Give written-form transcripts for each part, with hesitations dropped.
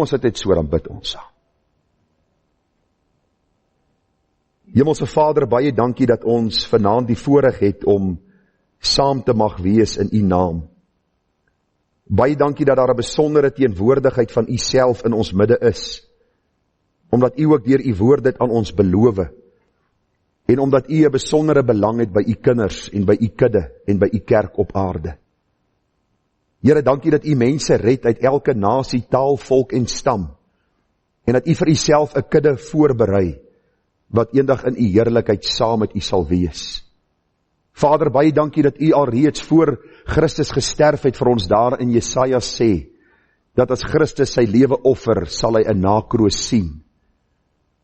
ons dit net so, dan bid ons saam. Hemelse Vader, baie dankie dat ons vanaand die voorreg het om saam te mag wees in U naam. Baie dankie dat daar 'n besondere teenwoordigheid van U self in ons midde is, omdat U ook deur U woord dit aan ons beloof, en omdat U 'n besondere belang het by U kinders en by U kudde en by U kerk op aarde. Here, dankie dat U mense red uit elke nasie, taal, volk en stam, en dat U vir Uself 'n kudde voorberei, wat eendag in U heerlikheid saam met U sal wees. Vader, baie dankie dat U alreeds voor Christus gesterf het vir ons daar in Jesaja sê, dat as Christus sy lewe offer, sal hy 'n nakroos sien.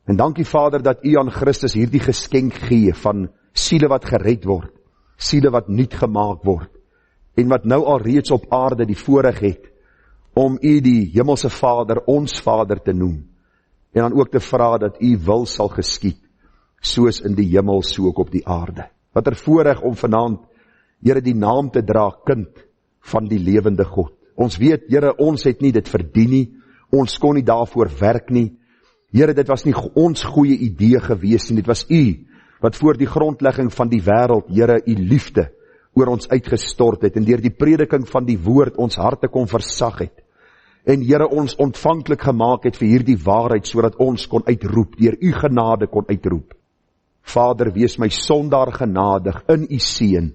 En dankie Vader dat U aan Christus hierdie geskenk gee van siele wat gered word, siele wat nuut gemaak word, en wat nou alreeds op aarde die voorreg het, om U die hemelse Vader, ons Vader te noem, en dan ook te vra dat U wil sal geskied, soos in die hemel, so ook op die aarde. Wat 'n voorreg om vanaand, Here, die naam te dra, kind van die lewende God. Ons weet, Here, ons het nie dit verdien nie, ons kon nie daarvoor werk nie. Here, dit was nie ons goeie idee gewees nie, dit was U, wat voor die grondlegging van die wêreld, Here, U liefde oor ons uitgestort het, en deur die prediking van die woord ons harte kon versag het. En Here, ons ontvanklik gemaak het vir hierdie waarheid, sodat ons kon uitroep, deur U genade kon uitroep. Vader, wees my sondaar genadig in U seën.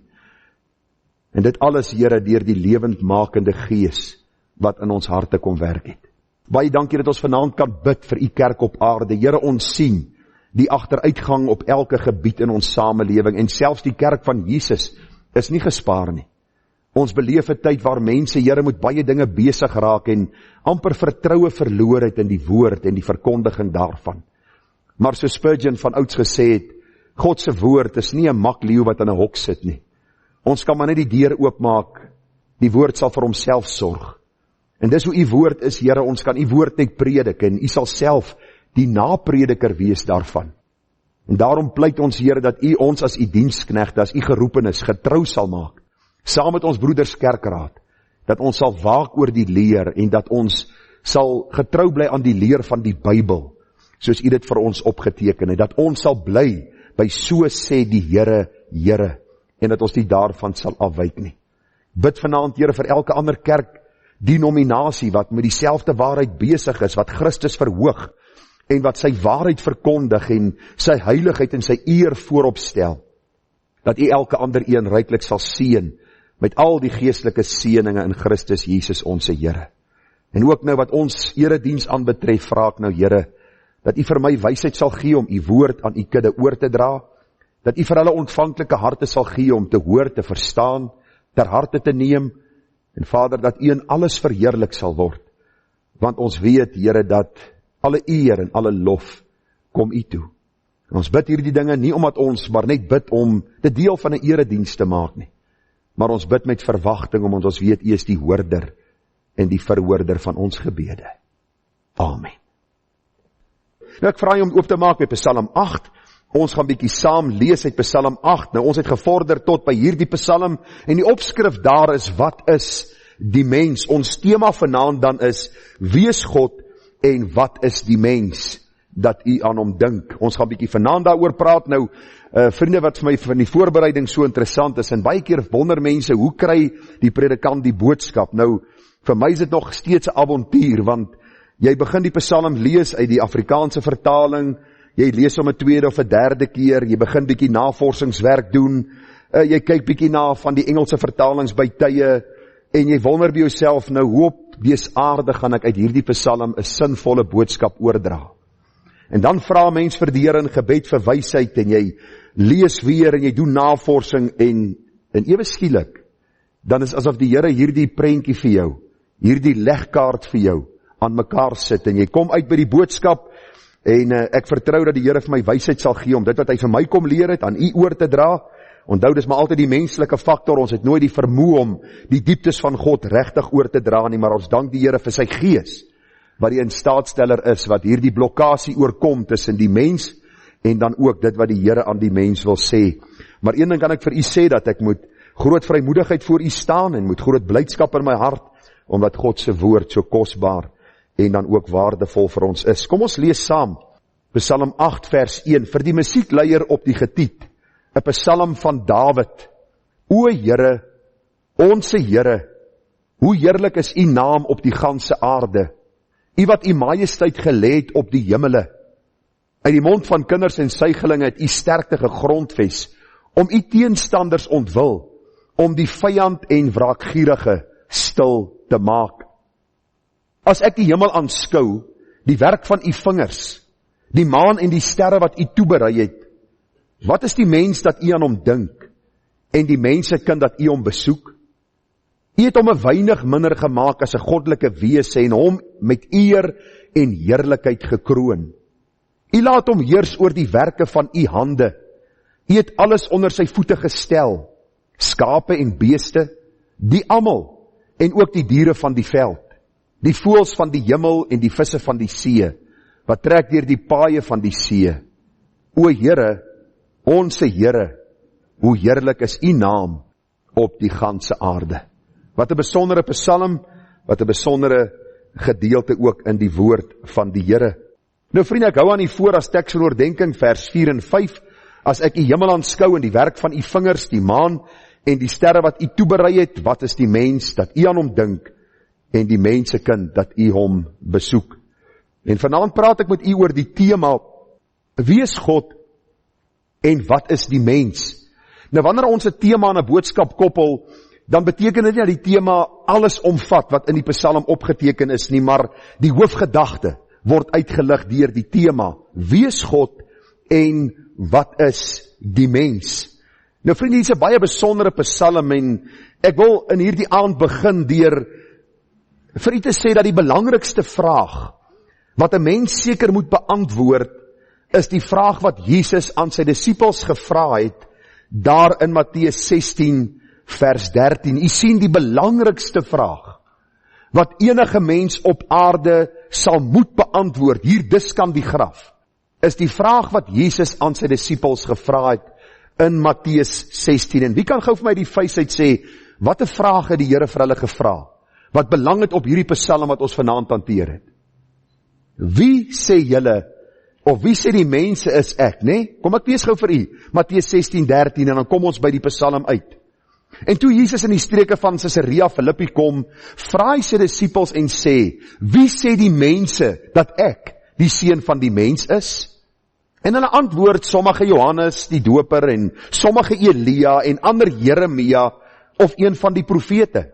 En dit alles, Here, deur die lewendmakende Gees, wat in ons harte kom werk het. Baie dankie dat ons vanaand kan bid vir U kerk op aarde. Here, ons sien die agteruitgang op elke gebied in ons samelewing, en selfs die kerk van Jesus is nie gespaar nie. Ons beleef 'n tyd waar mense, Here, met baie dinge besig raak en amper vertroue verloor het in die woord en die verkondiging daarvan. Maar so Spurgeon van ouds gesê het, God se woord is nie 'n makleeu wat in 'n hok sit nie. Ons kan maar net die deur oopmaak, die woord sal vir homself sorg. En dis hoe U woord is, Here, ons kan U woord net predik, en U sal self die naprediker wees daarvan. En daarom pleit ons, Here, dat U ons as U diensknegte, as U geroepenes, getrou sal maak, saam met ons broeders kerkraad, dat ons sal waak oor die leer, en dat ons sal getrou bly aan die leer van die Bybel, soos U dit vir ons opgeteken het, dat ons sal bly by so sê die Here, Here, en dat ons nie daarvan sal afwyk nie. Bid vanaand, Here, vir elke ander kerk, denominasie wat met dieselfde waarheid besig is, wat Christus verhoog, en wat sy waarheid verkondig, en sy heiligheid en sy eer voorop stel, dat U elke ander een ryklik sal seën, met al die geestelike seëninge in Christus Jesus ons Here. En ook nou wat ons erediens aanbetref, vra ek nou, Here, dat U vir my wysheid sal gee om U woord aan U kudde oor te dra, dat U vir hulle ontvanklike harte sal gee om te hoor, te verstaan, ter harte te neem, en Vader, dat U in alles verheerlik sal word, want ons weet, Here, dat alle eer en alle lof kom U toe. En ons bid hierdie dinge nie omdat ons maar net bid om dit deel van 'n erediens te maak nie, maar ons bid met verwagting, omdat ons weet U is die hoorder en die verhoorder van ons gebede. Amen. Nou ek vra jy om oop te maak by Psalm 8. Ons gaan bietjie saam lees uit Psalm 8. Nou ons het gevorder tot by hierdie Psalm, en die opskrif daar is, wat is die mens? Ons tema vanaand dan is, wie is God en wat is die mens, dat U aan hom dink. Ons gaan bietjie vanaand daaroor praat. Nou, vriende, wat vir my van die voorbereiding so interessant is, en baie keer wonder mense, hoe kry die predikant die boodskap? Nou, vir my is dit nog steeds 'n avontuur, want jy begin die Psalm lees uit die Afrikaanse vertaling, jy lees om 'n tweede of 'n derde keer, jy begin bietjie navorsingswerk doen, jy kyk bietjie na van die Engelse vertalings by tye, en jy wonder by jouself, nou hoe op dese aarde gaan ek uit hierdie Psalm 'n sinvolle boodskap oordra? En dan vra mens vir die Here in gebed vir wysheid, en jy lees weer, en jy doen navorsing, en ewe skielik, dan is asof die Here hierdie prentjie vir jou, hierdie legkaart vir jou, aan mekaar sit, en jy kom uit by die boodskap, en ek vertrou dat die Here vir my wysheid sal gee, om dit wat hy vir my kom leer het, aan U oor te dra. Onthou, dis maar altyd die menslike faktor, ons het nooit die vermoë om die dieptes van God regtig oor te dra nie, maar ons dank die Here vir sy Gees, wat die instaatsteller is, wat hierdie blokkasie oorkom tussen die mens, en dan ook dit wat die Here aan die mens wil sê. Maar een ding kan ek vir u sê, dat ek moet groot vrymoedigheid voor u staan, en moet groot blydskap in my hart, omdat God se woord so kosbaar en dan ook waardevol vir ons is. Kom ons lees saam, Psalm 8 vers 1, vir die musiekleier op die getiet, 'n psalm van Dawid. O Here, onse Here, hoe heerlik is u naam op die ganse aarde, u wat u majesteit gelê het op die hemele. Uit die mond van kinders en suigelinge het u sterkte gegrondves, om u teenstanders ontwil, om die vyand en wraakgierige stil te maak. As ek die hemel aanskou, die werk van u vingers, die maan en die sterre wat u toeberei het, wat is die mens dat u aan hom dink, en die mensekind dat u hom besoek? U het hom 'n weinig minder gemaak as 'n goddelike wese en hom met eer en heerlikheid gekroon. U laat hom heers oor die werke van u hande. U het alles onder sy voete gestel, skape en beeste, die almal, en ook die diere van die veld, die voëls van die hemel en die visse van die see, wat trek deur die paaie van die see. O Here, onse Here, hoe heerlik is u naam op die ganse aarde. Wat 'n besondere psalm, wat 'n besondere gedeelte ook in die woord van die Here. Nou vriende, ek hou aan die voor as teks van oordenking, vers 4 en 5, as ek die hemel aanskou en die werk van u vingers, die maan en die sterre wat u toeberei het, wat is die mens dat u aan hom dink, en die mensekind dat u hom besoek. En vanaand praat ek met u oor die tema, wie is God en wat is die mens? Nou wanneer ons 'n tema aan 'n boodskap koppel, dan beteken dit nie dat die tema alles omvat wat in die psalm opgeteken is nie, maar die hoofgedagte word uitgelig deur die tema, wie is God en wat is die mens? Nou vriende, hier is 'n baie besondere psalm en ek wil in hierdie aand begin deur vir u te sê dat die belangrikste vraag wat 'n mens seker moet beantwoord, is die vraag wat Jesus aan sy disippels gevra het, daar in Matteus 16 vers 13. U sien die belangrikste vraag wat enige mens op aarde sal moet beantwoord, hier dis kan die graf, is die vraag wat Jesus aan sy disippels gevra het in Matteus 16. En wie kan gou vir my die wysheid sê, wat 'n vraag het die Here vir hulle gevra, wat belang het op hierdie psalm wat ons vanaand hanteer het? Wie sê julle, of wie sê die mense is ek, nee? Kom ek lees gou vir u, Matteus 16:13, en dan kom ons by die psalm uit. En toe Jesus in die streke van Caesarea Philippi kom, vra hy sy disippels en sê, wie sê die mense dat ek die seun van die mens is? En hulle antwoord, sommige Johannes die doper, en sommige Elia, en ander Jeremia, of een van die profete.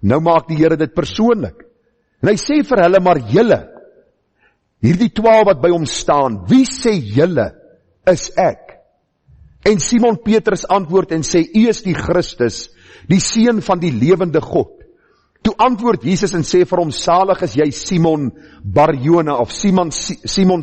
Nou maak die Here dit persoonlik. En hy sê vir hulle, maar julle, hierdie 12 wat by hom staan, wie sê julle is ek? En Simon Petrus antwoord en sê, u is die Christus, die seun van die lewende God. Toe antwoord Jesus en sê vir hom, salig is jy Simon Bar-Jona, of Simon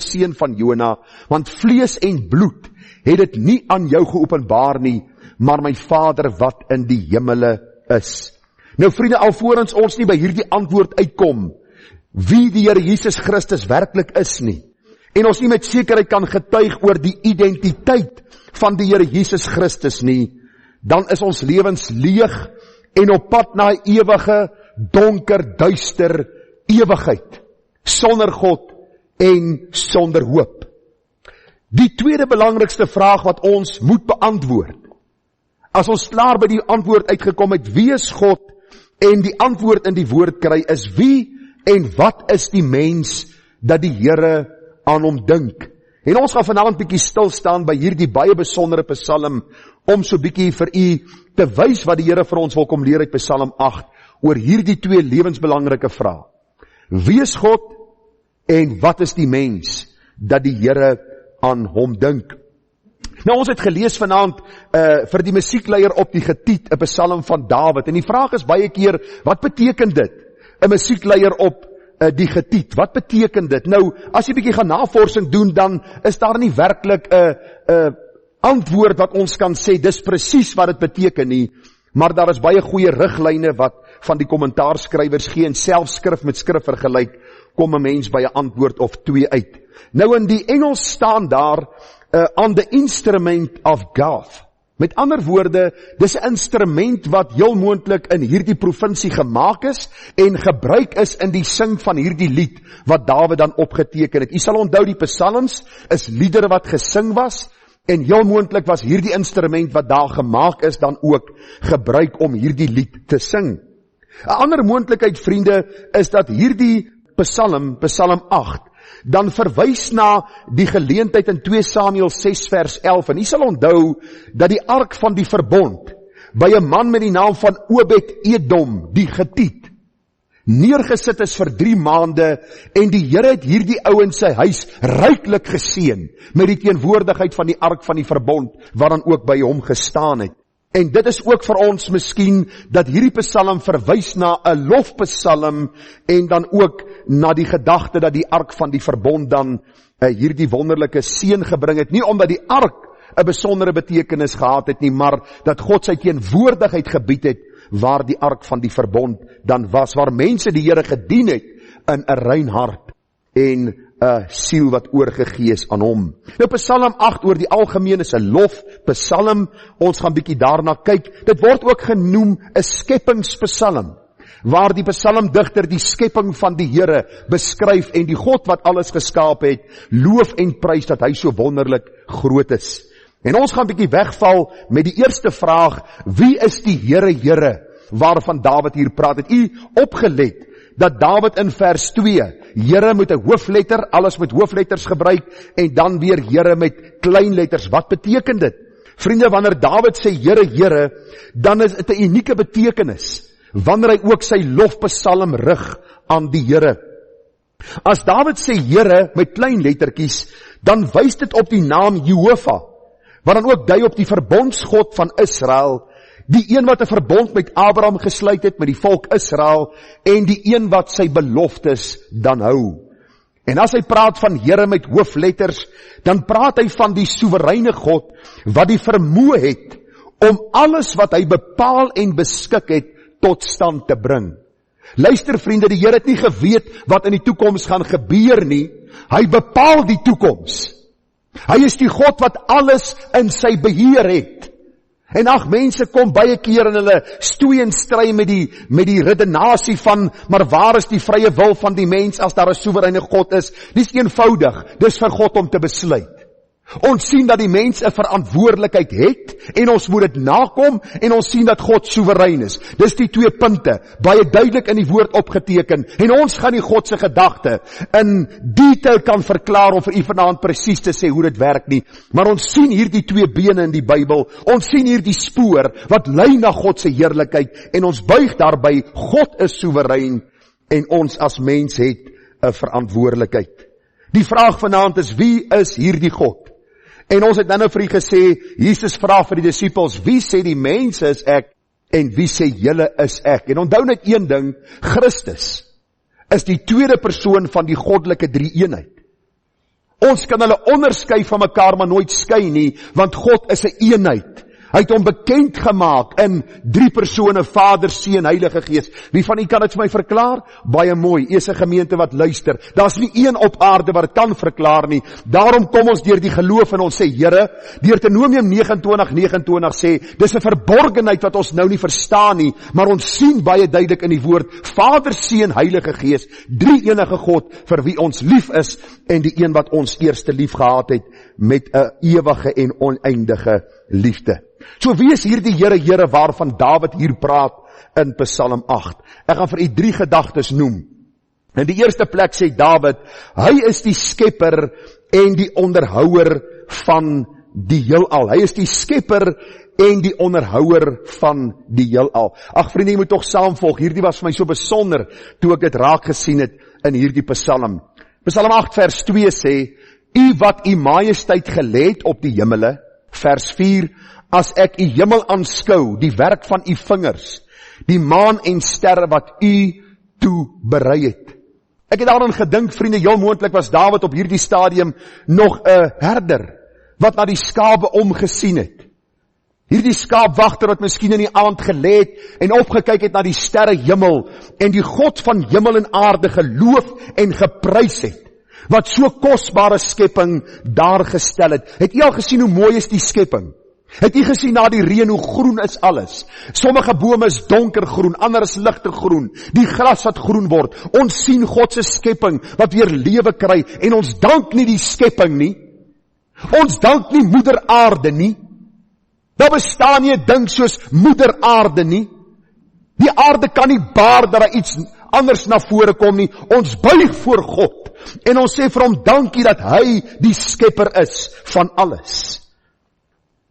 seun van Jona, want vlees en bloed het dit nie aan jou geopenbaar nie, maar my Vader wat in die hemele is. Nou vriende, alvorens ons nie by hierdie antwoord uitkom, wie die Here Jesus Christus werklik is nie, en ons nie met sekerheid kan getuig oor die identiteit van die Here Jesus Christus nie, dan is ons lewens leeg en op pad na 'n ewige, donker, duister ewigheid, sonder God en sonder hoop. Die tweede belangrikste vraag wat ons moet beantwoord, as ons klaar by die antwoord uitgekom het, wie is God, en die antwoord in die woord kry, is wie en wat is die mens dat die Here aan hom dink? En ons gaan vanaand bietjie stil staan by hierdie baie besondere psalm, om so bietjie vir u te wys wat die Here vir ons wil kom leer uit Psalm 8, oor hierdie twee lewensbelangrike vrae. Wie is God en wat is die mens dat die Here aan hom dink? Nou ons het gelees vanaand vir die musiekleier op die getiet, 'n psalm van Dawid, en die vraag is baie keer, wat beteken dit? 'n musiekleier op die getiet, wat beteken dit? Nou, as jy bietjie gaan navorsing doen, dan is daar nie werklik 'n antwoord wat ons kan sê, dis presies wat dit beteken nie, maar daar is baie goeie riglyne wat van die kommentaarskrywers gee, en selfs skrif met skrif vergelyk, kom 'n mens by 'n antwoord of twee uit. Nou in die Engels staan daar, on the instrument of God. Met ander woorde, dis 'n instrument wat heel moontlik in hierdie provinsie gemaak is en gebruik is in die sing van hierdie lied wat Dawid dan opgeteken het. U sal onthou die psalms is liedere wat gesing was en heel moontlik was hierdie instrument wat daar gemaak is dan ook gebruik om hierdie lied te sing. 'n Ander moontlikheid, vriende, is dat hierdie Psalm 8, dan verwys na die geleentheid in 2 Samuel 6 vers 11. En u sal onthou dat die ark van die verbond by 'n man met die naam van Obed-Edom, die Getiet, neergesit is vir 3 maande en die Here het hierdie ou in sy huis ryklik geseën met die teenwoordigheid van die ark van die verbond wat dan ook by hom gestaan het. En dit is ook vir ons miskien dat hierdie psalm verwys na 'n lofpsalm en dan ook na die gedagte dat die ark van die verbond dan hierdie wonderlike seën gebring het. Nie omdat die ark 'n besondere betekenis gehad het nie, maar dat God sy teenwoordigheid gebied het waar die ark van die verbond dan was, waar mense die Here gedien het in 'n rein hart en 'n siel wat oorgegee is aan hom. Nou Psalm 8 oor die algemeen is 'n lofpsalm. Ons gaan bietjie daarna kyk. Dit word ook genoem 'n skepingspsalm, waar die psalmdigter die skepping van die Here beskryf en die God wat alles geskaap het, loof en prys dat hy so wonderlik groot is. En ons gaan bietjie wegval met die eerste vraag, wie is die Here, waarvan Dawid hier praat? Het u opgelet dat Dawid in vers 2, Here met 'n hoofletter, alles met hoofletters gebruik, en dan weer Here met kleinletters. Wat beteken dit? Vriende, wanneer Dawid sê Here, dan is dit 'n unieke betekenis, wanneer hy ook sy lofpsalm rig aan die Here. As Dawid sê Here met klein lettertjies, dan wys dit op die naam Jehovah, wat dan ook dui op die verbondsgod van Israel, die een wat 'n verbond met Abraham gesluit het met die volk Israel, en die een wat sy beloftes dan hou. En as hy praat van Here met hoofletters, dan praat hy van die soewereine God, wat die vermoë het om alles wat hy bepaal en beskik het, tot stand te bring. Luister vriende, die Here het nie geweet wat in die toekoms gaan gebeur nie, hy bepaal die toekoms. Hy is die God wat alles in sy beheer het. En ag, mense kom baie keer in hulle stoei en stry met die redenasie van, maar waar is die vrye wil van die mens as daar 'n soewereine God is? Dis eenvoudig, dis vir God om te besluit. Ons sien dat die mens 'n verantwoordelikheid het, en ons moet dit nakom, en ons sien dat God soewerein is. Dis die 2 punte, baie duidelik in die woord opgeteken, en ons gaan die God se gedagte in detail kan verklaar, om vir u vanaand presies te sê hoe dit werk nie, maar ons sien hier die 2 bene in die Bybel, ons sien hier die spoor, wat lei na God se heerlikheid, en ons buig daarby, God is soewerein, en ons as mens het 'n verantwoordelikheid. Die vraag vanaand is, wie is hierdie God? En ons het nou vir u gesê, Jesus vra vir die disippels, wie sê die mense is ek, en wie sê julle is ek? En onthou net een ding, Christus is die tweede persoon van die goddelike drie-eenheid. Ons kan hulle onderskei van mekaar, maar nooit skei nie, want God is 'n eenheid. Hy het hom bekend gemaak in 3 persone, Vader, Seun, Heilige Gees. Wie van u kan dit vir my verklaar? Baie mooi, u is 'n gemeente wat luister. Daar's nie een op aarde wat dit kan verklaar nie. Daarom kom ons deur die geloof en ons sê, Here, Deuteronomium 29:29 sê, dis 'n verborgenheid wat ons nou nie verstaan nie, maar ons sien baie duidelik in die woord, Vader, Seun, Heilige Gees, 3 enige God vir wie ons lief is, en die een wat ons eerste lief gehad het met 'n ewige en oneindige liefde. So wie is hierdie Here waarvan Dawid hier praat in Psalm 8? Ek gaan vir u 3 gedagtes noem. In die eerste plek sê Dawid, hy is die skepper en die onderhouer van die heelal. Hy is die skepper en die onderhouer van die heelal. Ag vriende, jy moet tog saamvolg. Hierdie was vir my so besonder toe ek dit raak gesien het in hierdie Psalm. Psalm 8 vers 2 sê, u wat u majesteit gelê het op die hemele. Vers 4, as ek u hemel aanskou, die werk van u vingers, die maan en sterre wat u toe berei het. Ek het daaraan gedink, vriende, heel moontlik was Dawid op hierdie stadium nog 'n herder, wat na die skape omgesien het. Hierdie skaapwagter wat miskien in die aand gelê het, en opgekyk het na die sterre hemel, en die God van hemel en aarde geloof en geprys het, wat so kosbare skepping daar gestel het. Het jy al gesien hoe mooi is die skepping? Het u gesien na die reën hoe groen is alles? Sommige bome is donkergroen, ander is ligte groen. Die gras wat groen word. Ons sien God se skepping wat weer lewe kry en ons dank nie die skepping nie. Ons dank nie moeder aarde nie. Daar bestaan nie 'n ding soos moeder aarde nie. Die aarde kan nie baar dat daar iets anders na vore kom nie. Ons buig voor God en ons sê vir hom dankie dat hy die skepper is van alles.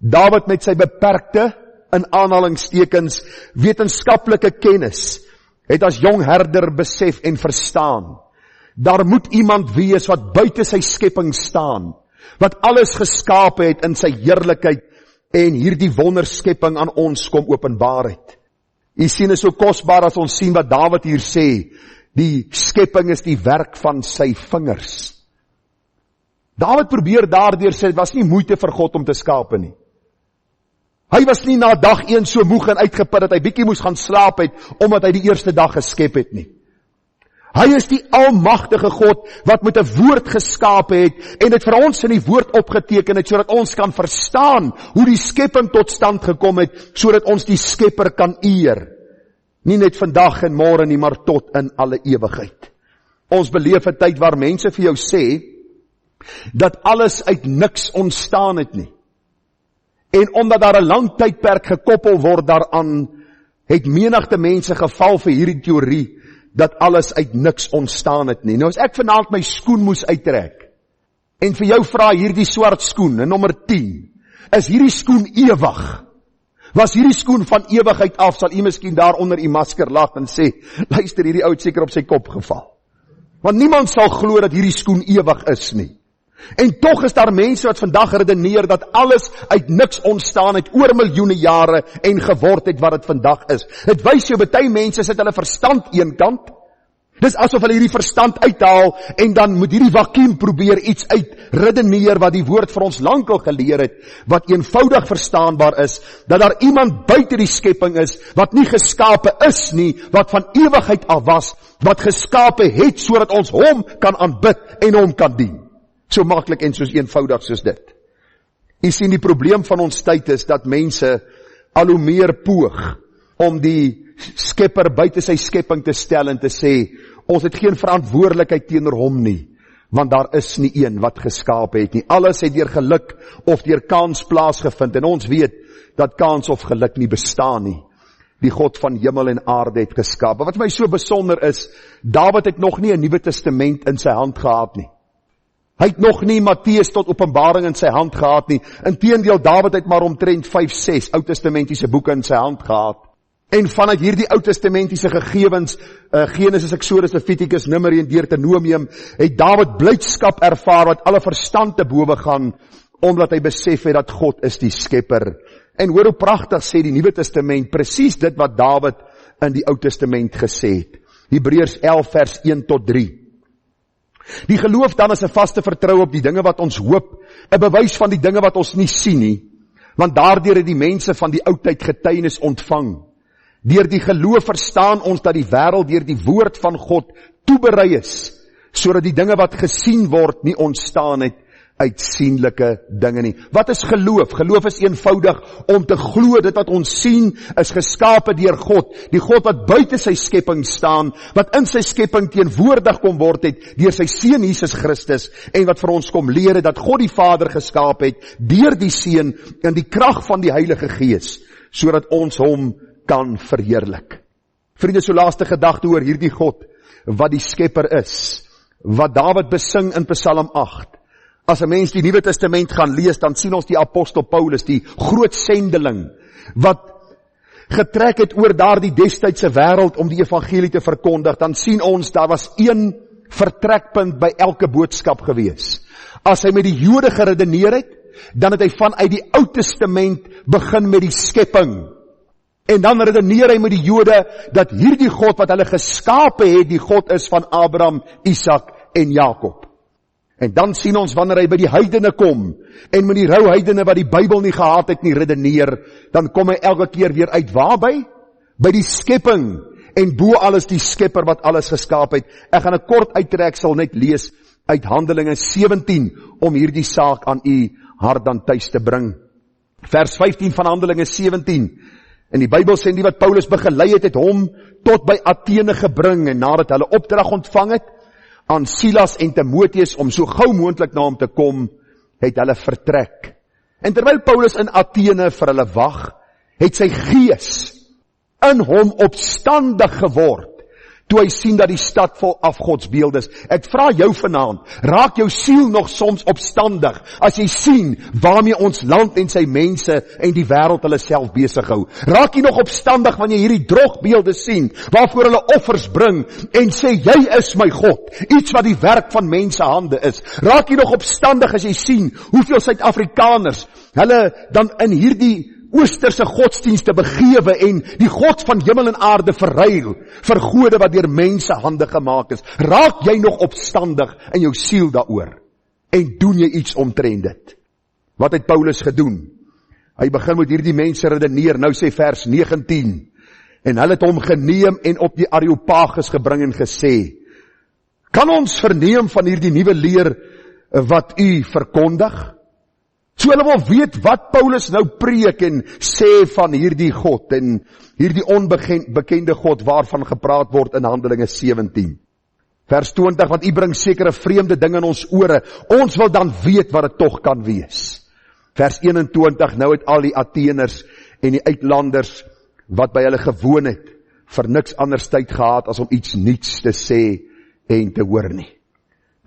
Dawid met sy beperkte, in aanhalingstekens, wetenskaplike kennis, het as jong herder besef en verstaan, daar moet iemand wees wat buite sy skepping staan, wat alles geskape het in sy heerlikheid en hierdie wonderskepping aan ons kom openbaar het. U sien, is so kosbaar as ons sien wat Dawid hier sê, die skepping is die werk van sy vingers. Dawid probeer daardeur sê, dit was nie moeite vir God om te skape nie. Hy was nie na dag 1 so moeg en uitgeput dat hy bietjie moes gaan slaap het, omdat hy die eerste dag geskep het nie. Hy is die almagtige God, wat met 'n woord geskape het, en dit vir ons in die woord opgeteken het, sodat ons kan verstaan, hoe die skepping tot stand gekom het, sodat ons die skepper kan eer. Nie net vandag en môre nie, maar tot in alle ewigheid. Ons beleef 'n tyd waar mense vir jou sê, dat alles uit niks ontstaan het nie. En omdat daar 'n lang tydperk gekoppel word daaraan, het menigte mense geval vir hierdie teorie, dat alles uit niks ontstaan het nie. Nou as ek vanaand my skoen moes uittrek, en vir jou vra hierdie swart skoen, in nommer 10, is hierdie skoen ewig? Was hierdie skoen van ewigheid af, sal u miskien daar onder u masker lag en sê, luister, hierdie ou het seker op sy kop geval. Want niemand sal glo dat hierdie skoen ewig is nie. En tog is daar mense wat vandag redeneer dat alles uit niks ontstaan het oor miljoene jare en geword het wat dit vandag is. Dit wys jou, baie mense sit hulle verstand eenkant. Dis asof hulle hierdie verstand uithaal en dan moet hierdie vakuum probeer iets uitredeneer wat die woord vir ons lankal geleer het, wat eenvoudig verstaanbaar is, dat daar iemand buite die skepping is, wat nie geskape is nie, wat van ewigheid af was, wat geskape het, sodat ons hom kan aanbid en hom kan dien. So maklik en soos eenvoudig soos dit. U sien, die probleem van ons tyd is dat mense al hoe meer poog om die skepper buite sy skepping te stel en te sê, ons het geen verantwoordelikheid teenoor hom nie, want daar is nie een wat geskape het nie. Alles het deur geluk of deur kans plaasgevind, en ons weet dat kans of geluk nie bestaan nie. Die God van hemel en aarde het geskape. Wat my so besonder is, Dawid het nog nie 'n Nuwe Testament in sy hand gehad nie. Hy het nog nie Matteus tot Openbaring in sy hand gehad nie. Inteendeel, Dawid het maar omtrent 5-6 Ou-testamentiese boeke in sy hand gehad. En vanuit hierdie Ou-testamentiese gegewens, Genesis, Exodus, Levitikus, Numeri en Deuteronomium, het Dawid blydskap ervaar wat alle verstand te bowe gaan, omdat hy besef het dat God is die skepper. En hoor hoe pragtig sê die Nuwe Testament presies dit wat Dawid in die Ou Testament gesê het. Hebreërs 11 vers 1 tot 3. Die geloof dan is 'n vaste vertroue op die dinge wat ons hoop, 'n bewys van die dinge wat ons nie sien nie, want daardeur het die mense van die oudtyd getuienis ontvang. Deur die geloof verstaan ons dat die wêreld deur die woord van God toeberei is, sodat die dinge wat gesien word nie ontstaan het uit sienlike dinge nie. Wat is geloof? Geloof is eenvoudig om te glo dit wat ons sien is geskape deur God, die God wat buite sy skepping staan, wat in sy skepping teenwoordig kom word het deur sy seun Jesus Christus, en wat vir ons kom leer het dat God die Vader geskaap het deur die Seun in die krag van die Heilige Gees, sodat ons hom kan verheerlik. Vriende, so laaste gedagte oor hierdie God wat die skepper is, wat Dawid besing in Psalm 8. As 'n mens die Nuwe Testament gaan lees, dan sien ons die apostel Paulus, die groot sendeling, wat getrek het oor daardie destydse wêreld om die evangelie te verkondig. Dan sien ons, daar was een vertrekpunt by elke boodskap gewees. As hy met die Jode geredeneer het, dan het hy vanuit die Ou Testament begin met die skepping. En dan redeneer hy met die Jode, dat hierdie God wat hulle geskape het, die God is van Abraham, Isak en Jakob. En dan sien ons wanneer hy by die heidene kom, en met die rou heidene wat die Bybel nie gehad het nie redeneer, dan kom hy elke keer weer uit waarby? By die skepping, en bo alles die skepper wat alles geskaap het. Ek gaan 'n kort uittreksel net lees uit Handelinge 17, om hierdie saak aan u hart dan tuis te bring. Vers 15 van Handelinge 17. En die Bybel sê die wat Paulus begelei het hom tot by Athene gebring, en nadat hulle opdrag ontvang het aan Silas en Timotheus om so gou moontlik na hom te kom, het hulle vertrek. En terwyl Paulus in Athene vir hulle wag, het sy gees in hom opstandig geword, toe hy sien dat die stad vol afgodsbeelde is. Ek vra jou vanaand, raak jou siel nog soms opstandig, as jy sien waarmee ons land en sy mense en die wêreld hulle self besig hou? Raak jy nog opstandig wanneer jy hierdie drogbeelde sien, waarvoor hulle offers bring, en sê, jy is my God, iets wat die werk van mense hande is? Raak jy nog opstandig as jy sien, hoeveel Suid-Afrikaners, hulle dan in hierdie Oosterse godsdienste begewe en die God van hemel en aarde verruil vir gode wat deur mense hande gemaak is? Raak jy nog opstandig in jou siel daaroor? En doen jy iets omtrent dit? Wat het Paulus gedoen? Hy begin met hierdie mense redeneer, nou sê vers 19, en hulle het hom geneem en op die Areopagus gebring en gesê, kan ons verneem van hierdie nuwe leer wat u verkondig? So hulle wil weet wat Paulus nou preek en sê van hierdie God en hierdie onbekende God waarvan gepraat word in Handelinge 17. Vers 20, want u bring sekere vreemde dinge in ons ore, ons wil dan weet wat dit tog kan wees. Vers 21, nou het al die Atheners en die uitlanders wat by hulle gewoon het, vir niks anders tyd gehad as om iets niets te sê en te hoor nie.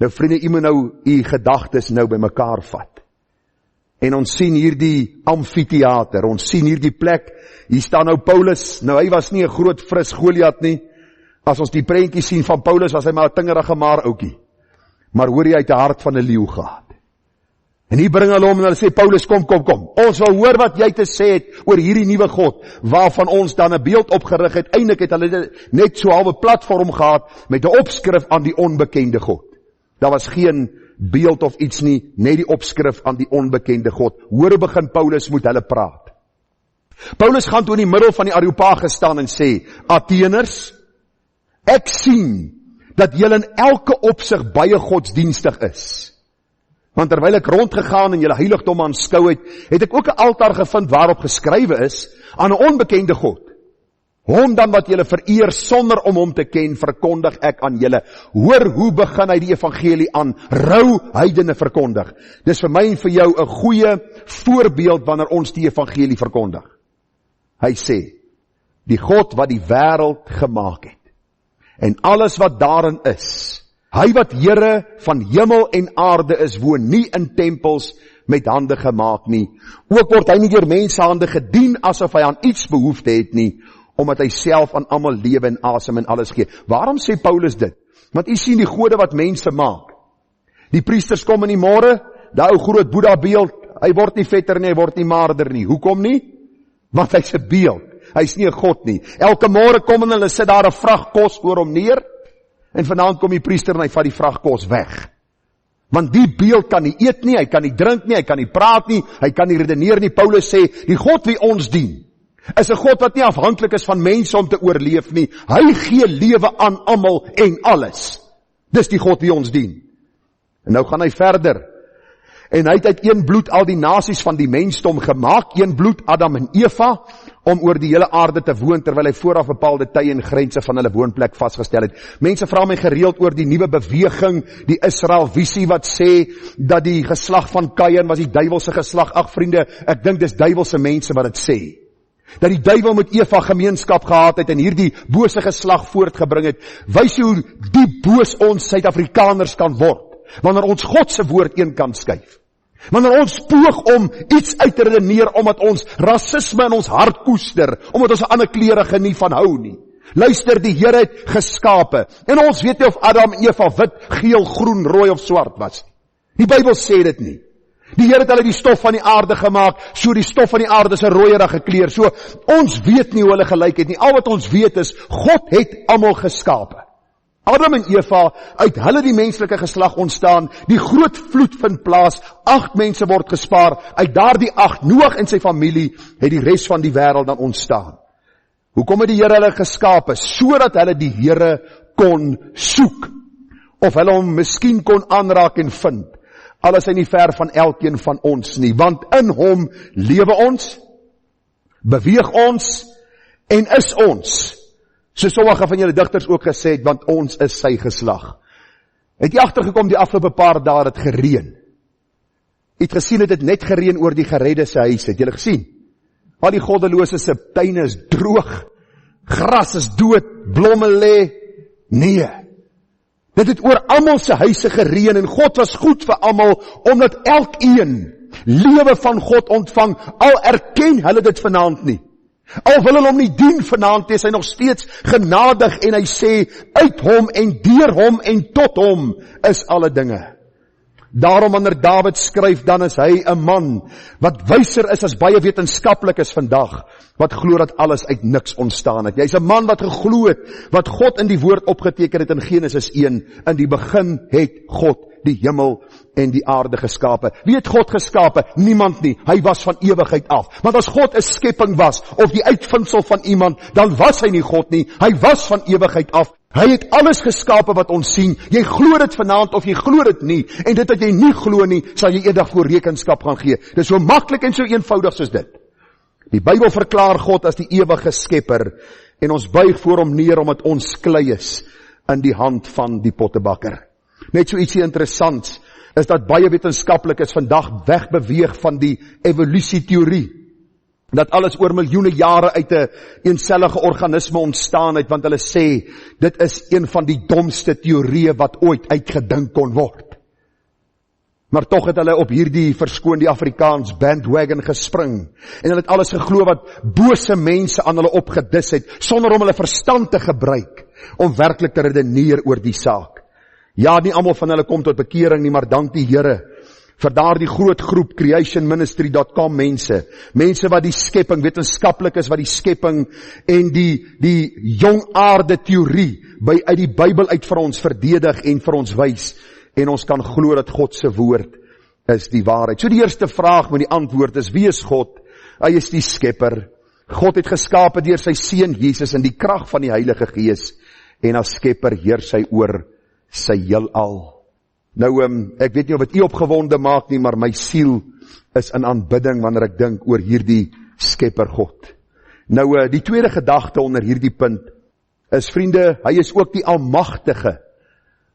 Nou vriende, u moet nou u gedagtes nou by mekaar vat. En ons sien hierdie amfitheater, ons sien hierdie plek, hier staan nou Paulus, nou hy was nie 'n groot fris Goliat nie, as ons die prentjie sien van Paulus, was hy maar 'n tingerige maar oukie, maar hoor hy uit die hart van 'n leeu gehad. En hier bring hulle hom en hulle sê, Paulus, kom, ons wil hoor wat jy te sê het oor hierdie nuwe God, waarvan ons dan 'n beeld opgerig het. Eindelik het hulle net so 'n halwe platform gehad, met 'n opskrif aan die onbekende God. Daar was geen beeld of iets nie, net die opskrif aan die onbekende God. Hoor begin Paulus moet hulle praat. Paulus gaan toe in die middel van die Areopagus staan en sê, Atheners, ek sien dat julle in elke opsig baie godsdienstig is. Want terwyl ek rondgegaan en julle heiligdom aanskou het ek ook 'n altaar gevind waarop geskrywe is aan 'n onbekende God. Hom dan wat julle vereer sonder om hom te ken, verkondig ek aan julle. Hoor hoe begin hy die evangelie aan rou heidene verkondig. Dis vir my en vir jou 'n goeie voorbeeld wanneer ons die evangelie verkondig. Hy sê, die God wat die wêreld gemaak het en alles wat daarin is, hy wat Here van hemel en aarde is, woon nie in tempels met hande gemaak nie. Ook word hy nie deur mense hande gedien asof hy aan iets behoefte het nie, omdat hy self aan almal lewe en asem en alles gee. Waarom sê Paulus dit? Want u sien die gode wat mense maak. Die priesters kom in die môre, daai ou groot Boeddha beeld, hy word nie vetter nie, hy word nie maarder nie. Hoekom nie? Want hy's 'n beeld. Hy's nie 'n God nie. Elke môre kom en hulle sit daar 'n vrag kos oor hom neer, en vanaand kom die priester en hy vat die vrag kos weg. Want die beeld kan nie eet nie, hy kan nie drink nie, hy kan nie praat nie, hy kan nie redeneer nie. Paulus sê, die God wie ons dien, is 'n God wat nie afhanklik is van mense om te oorleef nie. Hy gee lewe aan almal en alles. Dis die God wie ons dien. En nou gaan hy verder. En hy het uit een bloed al die nasies van die mensdom gemaak, een bloed Adam en Eva, om oor die hele aarde te woon, terwyl hy vooraf bepaalde tye en grense van hulle woonplek vasgestel het. Mense vra my gereeld oor die nuwe beweging, die Israel visie wat sê, dat die geslag van Kain was die duiwelse geslag. Ag vriende, ek dink dis duiwelse mense wat dit sê. Dat die duiwel met Eva gemeenskap gehad het en hierdie bose geslag voortgebring het, wys hoe die boos ons Suid-Afrikaners kan word, wanneer ons God se woord een kant skuif. Wanneer ons poog om iets uit te redeneer, omdat ons rasisme in ons hart koester, omdat ons 'n ander kleurige nie van hou nie. Luister, die Here het geskape, en ons weet nie of Adam en Eva wit, geel, groen, rooi of swart was. Die Bybel sê dit nie. Die Here het hulle die stof van die aarde gemaak, so die stof van die aarde is 'n rooierige kleur. So ons weet nie hoe hulle gelyk het nie. Al wat ons weet is, God het almal geskape. Adam en Eva, uit hulle die menslike geslag ontstaan, die groot vloed vind plaas, 8 mense word gespaar, uit daardie 8, Noag en sy familie, het die res van die wêreld dan ontstaan. Hoekom het die Here hulle geskape? Sodat hulle die Here kon soek, of hulle hom miskien kon aanraak en vind. al is hy nie ver van elkeen van ons nie, want in hom lewe ons, beweeg ons, en is ons, so sommige van julle digters ook gesê het, want ons is sy geslag. Het jy agtergekom die afgelope paar dae het gereën? Het gesien het net gereën oor die geredde se huis, het julle gesien? Al die goddelose se tuine is droog, gras is dood, blomme lê, nee. Dit het oor almal se huise gereën en God was goed vir almal, omdat elkeen lewe van God ontvang, al erken hulle dit vanaand nie. Al wil hulle hom nie dien vanaand, is hy nog steeds genadig en hy sê, uit hom en deur hom en tot hom is alle dinge. Daarom wanneer Dawid skryf, dan is hy 'n man wat wyser is as baie wetenskaplik is vandag, wat glo dat alles uit niks ontstaan het. Hy's 'n man wat geglo het, wat God in die woord opgeteken het in Genesis 1, in die begin het God die hemel en die aarde geskape. Wie het God geskape? Niemand nie. Hy was van ewigheid af. Want as God 'n skepping was, of die uitvindsel van iemand, dan was hy nie God nie. Hy was van ewigheid af. Hy het alles geskape wat ons sien. Jy glo dit vanaand of jy glo dit nie. En dit wat jy nie glo nie, sal jy eendag voor rekenskap gaan gee. Dit is so maklik en so eenvoudig soos dit. Die Bybel verklaar God as die ewige skepper en ons buig voor hom neer omdat ons klei is in die hand van die pottebakker. Net so ietsie interessants is dat baie wetenskaplikes vandag wegbeweeg van die evolusieteorie. Dat alles oor miljoene jare uit 'n eensellige organisme ontstaan het, want hulle sê, dit is een van die domste teorieë wat ooit uitgedink kon word. Maar tog het hulle op hierdie, verskoon die Afrikaans, bandwagon gespring. En hulle het alles geglo wat bose mense aan hulle opgedis het, sonder om hulle verstand te gebruik, om werklik te redeneer oor die saak. Ja, nie almal van hulle kom tot bekering nie, maar dank die Here vir daardie groot groep creationministry.com mense wat die skepping, wetenskaplik is wat die skepping en die jong aarde teorie uit die Bybel uit vir ons verdedig en vir ons wys, en ons kan glo dat God se woord is die waarheid. So die eerste vraag met die antwoord is, wie is God? Hy is die skepper. God het geskape deur sy seun Jesus in die krag van die Heilige Gees, en as skepper heers hy oor sy heelal. Nou, ek weet nie of het u opgewonde maak nie, maar my siel is in aanbidding wanneer ek dink oor hierdie skepper God. Nou, die tweede gedagte onder hierdie punt is, vriende, hy is ook die almagtige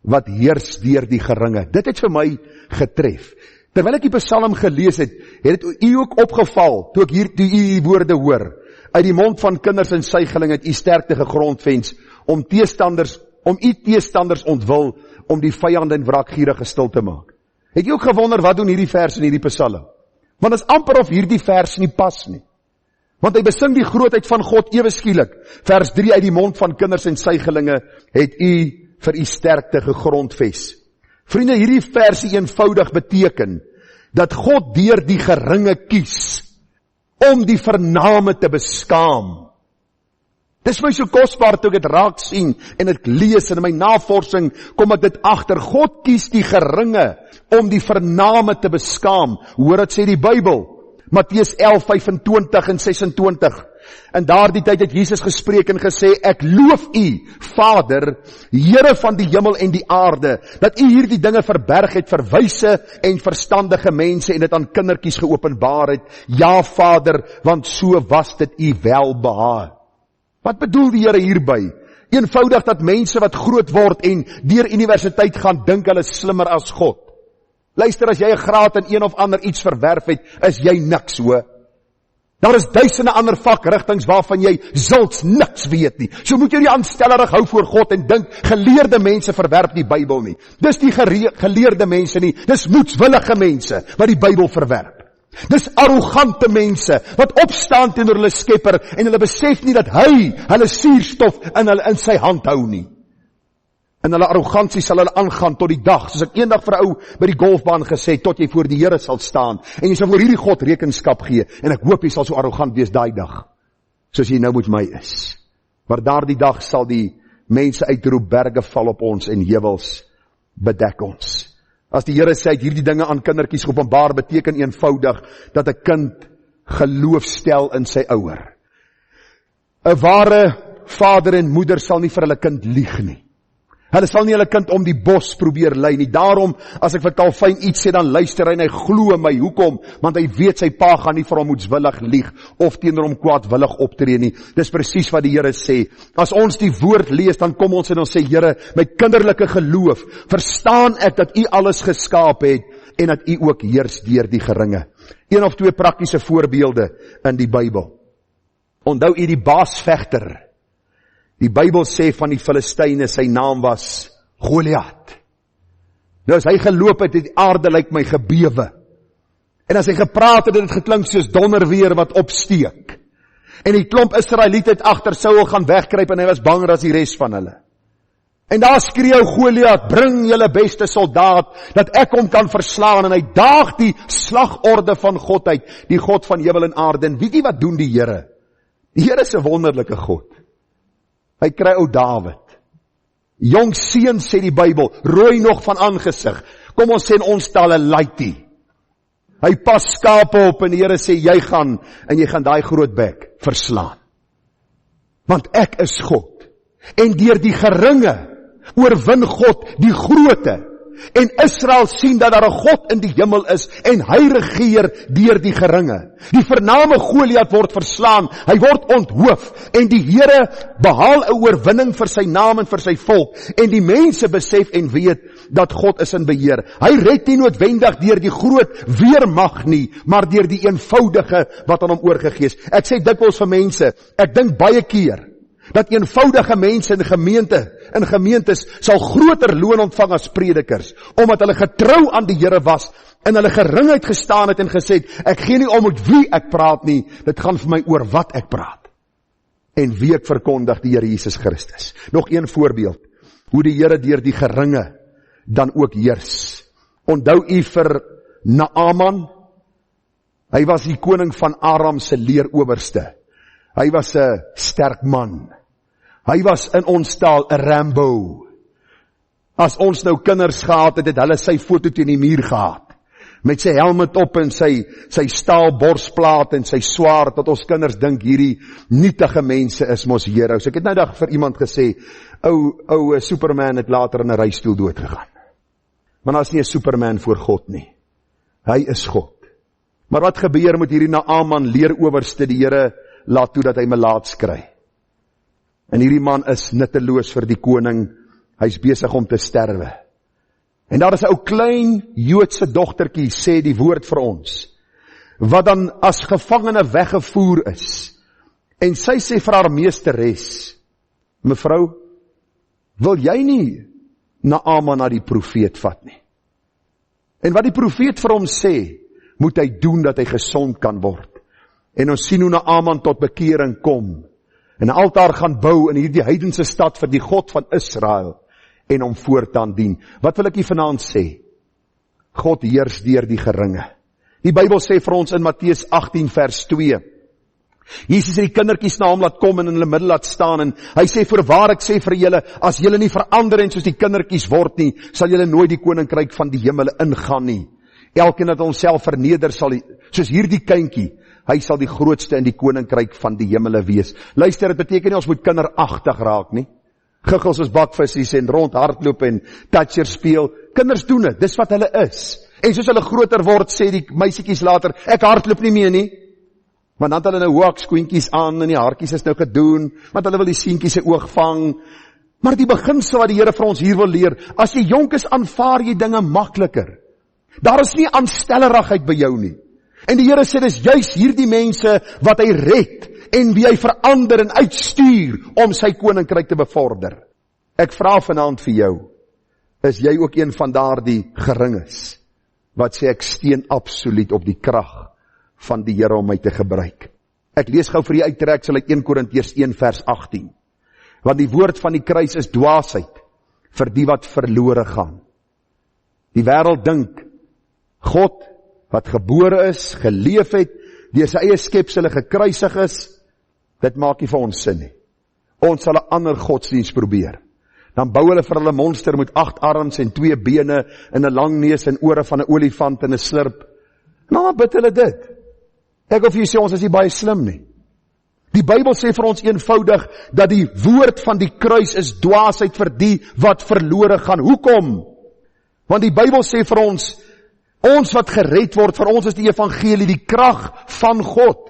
wat heers deur die geringe. Dit het vir my getref. Terwyl ek die Psalm gelees het dit u ook opgeval, toe ek hierdie woorde hoor, uit die mond van kinders en suigelinge het u sterkte gegrondvens, om u teestanders ontwil, om die vyande en wraakgierige stil te maak. Het jy ook gewonder, wat doen hierdie vers in hierdie Psalm? Want is amper of hierdie vers nie pas nie. Want hy besing die grootheid van God ewe skielik. Vers 3, uit die mond van kinders en suigelinge het u vir u sterkte gegrondves. Vriende, hierdie versie eenvoudig beteken, dat God deur die geringe kies, om die vername te beskaam. Dis my so kosbaar toe ek dit raak sien, en ek lees, en in my navorsing, kom ek dit agter, God kies die geringe, om die vername te beskaam. Hoor wat sê die Bybel, Matteus 11, 25 en 26, in daardie tyd het Jesus gespreek en gesê, ek loof u, Vader, Here van die hemel en die aarde, dat u hierdie dinge verberg het vir wyse en verstandige mense, en dit aan kindertjies geopenbaar het. Ja, Vader, want so was dit u welbehaag. Wat bedoel die Here hierby? Eenvoudig dat mense wat groot word en deur universiteit gaan, dink hulle slimmer as God. Luister, as jy 'n graad in een of ander iets verwerf het, is jy niks, hoor. Daar is duisende ander vakrigtings waarvan jy zulks niks weet nie. So moet jy nie aanstellerig hou voor God en dink, geleerde mense verwerp die Bybel nie. Dis die geleerde mense nie, dis moedswillige mense wat die Bybel verwerp. Dis arrogante mense wat opstaan teenoor hulle skepper en hulle besef nie dat hy hulle suurstof in sy hand hou nie. En hulle arrogansie sal hulle aangaan tot die dag, soos ek eendag vir 'n ou by die golfbaan gesê, tot jy voor die Here sal staan en jy sal voor hierdie God rekenskap gee, en ek hoop jy sal so arrogant wees daai dag, soos jy nou met my is. Maar daardie dag sal die mense uitroep, berge val op ons en heuwels bedek ons. As die Here sê, hierdie dinge aan kindertjies geopenbaar, beteken eenvoudig dat 'n kind geloof stel in sy ouer. 'n Ware vader en moeder sal nie vir hulle kind lieg nie. Hulle sal nie hulle kind om die bos probeer lei nie. Daarom, as ek vir Calvin iets sê, dan luister hy en hy glo my. Hoekom? Want hy weet sy pa gaan nie vir hom moedswillig lieg of teenoor hom kwaadwillig optree nie. Dis presies wat die Here sê. As ons die woord lees, dan kom ons en ons sê, Here, my kinderlike geloof, verstaan ek dat U alles geskaap het en dat U ook heers deur die geringe. 1 of 2 praktiese voorbeelde in die Bybel. Onthou U die baasvegter. Die Bybel sê van die Filistyne, sy naam was Goliat. Nou as hy geloop het, die aarde lyk my gebewe. En as hy gepraat het, het dit geklink soos donderweer wat opsteek. En die klomp Israeliete het agter Saul gaan wegkruip en hy was banger as die res van hulle. En daar skreeu Goliat, bring julle beste soldaat, dat ek hom kan verslaan. En hy daag die slagorde van God uit, die God van hemel en aarde. En weet jy wat doen die Here? Die Here is 'n wonderlike God. Hy kry ou Dawid. Jong seun sê die Bybel, rooi nog van aangesig. Kom ons sê in ons taal 'n laaitie. Hy pas skape op en die Here sê, jy gaan daai groot bek verslaan. Want ek is God. En deur die geringe oorwin God die groote. En Israel sien dat daar 'n God in die hemel is en hy regeer deur die geringe. Die vername Goliat word verslaan, hy word onthoof en die Here behaal 'n oorwinning vir sy naam en vir sy volk. En die mense besef en weet dat God is in beheer. Hy red nie noodwendig deur die groot weermag nie, maar deur die eenvoudige wat aan hom oorgegee is. Ek sê dikwels vir mense, ek dink baie keer dat eenvoudige mense in gemeentes sal groter loon ontvang as predikers, omdat hulle getrou aan die Here was, en hulle geringheid gestaan het en gesê het, ek gee nie om met wie ek praat nie, dit gaan vir my oor wat ek praat. En wie ek verkondig, die Here Jesus Christus. Nog een voorbeeld, hoe die Here deur die geringe dan ook heers. Onthou u vir Naaman? Hy was die koning van Aram se leerowerste. Hy was 'n sterk man. Hy was in ons taal 'n Rambo. As ons nou kinders gehad het, het hulle sy foto teen die muur gehad. Met sy helmet op en sy staal borsplaat en sy swaard, dat ons kinders dink hierdie nietige mense is mos heroes. Ek het nou dag vir iemand gesê, ou Superman het later in 'n reistool doodgegaan. Maar daar is nie 'n Superman voor God nie. Hy is God. Maar wat gebeur met hierdie Naaman leerowerste? Die Here laat toe dat hy melaats kry. En hierdie man is nutteloos vir die koning, hy is besig om te sterwe. En daar is 'n ou klein Joodse dogtertjie, sê die woord vir ons, wat dan as gevangene weggevoer is. En sy sê vir haar meesteres, mevrou, wil jy nie Naaman na die profeet vat nie? En wat die profeet vir hom sê, moet hy doen dat hy gesond kan word. En ons sien hoe Naaman tot bekering kom, en 'n altaar gaan bou in hierdie heidense stad vir die God van Israel, en hom voortaan dien. Wat wil ek hier vanaand sê? God heers deur die geringe. Die Bybel sê vir ons in Matteus 18 vers 2, Jesus het die kindertjies na hom laat kom en in hulle middel laat staan, en hy sê, voorwaar ek sê vir julle, as julle nie verander en soos die kindertjies word nie, sal julle nooit die koninkryk van die hemele ingaan nie. Elkeen dat homself verneder sal, soos hierdie kindjie, hy sal die grootste in die koninkryk van die hemele wees. Luister, dit beteken nie ons moet kinderagtig raak nie. Giggels is bakvissies en rond hardloop en toucher speel. Kinders doen dit, dis wat hulle is. En soos hulle groter word, sê die meisietjies later, ek hardloop nie meer nie. Want dan het hulle nou hoekskoentjies aan en die haartjies is nou gedoen, want hulle wil die seentjie se oog vang. Maar die beginsel wat die Here vir ons hier wil leer, as jy jonk is, aanvaar jy dinge makliker. Daar is nie aanstellerigheid by jou nie. En die Here sê, dis juis hierdie mense wat hy red, en wie hy verander en uitstuur, om sy koninkryk te bevorder. Ek vra vanaand vir jou, is jy ook een van daardie geringes, wat sê ek steun absoluut op die krag van die Here om my te gebruik. Ek lees gou vir die uittreksel uit 1 Korintiërs 1 vers 18. Want die woord van die kruis is dwaasheid vir die wat verlore gaan. Die wêreld dink, God wat gebore is, geleef het, deur sy eie skepsele gekruisig is, dit maak nie vir ons sin nie. Ons sal 'n ander godsdienst probeer. Dan bou hulle vir hulle monster met 8 arms en 2 bene en 'n lang neus en ore van 'n olifant en 'n slurp. Nou bid hulle dit. Ek of jy sê ons is nie baie slim nie. Die Bybel sê vir ons eenvoudig, dat die woord van die kruis is dwaasheid vir die wat verlore gaan. Hoekom? Want die Bybel sê vir ons wat gered word, vir ons is die evangelie die krag van God.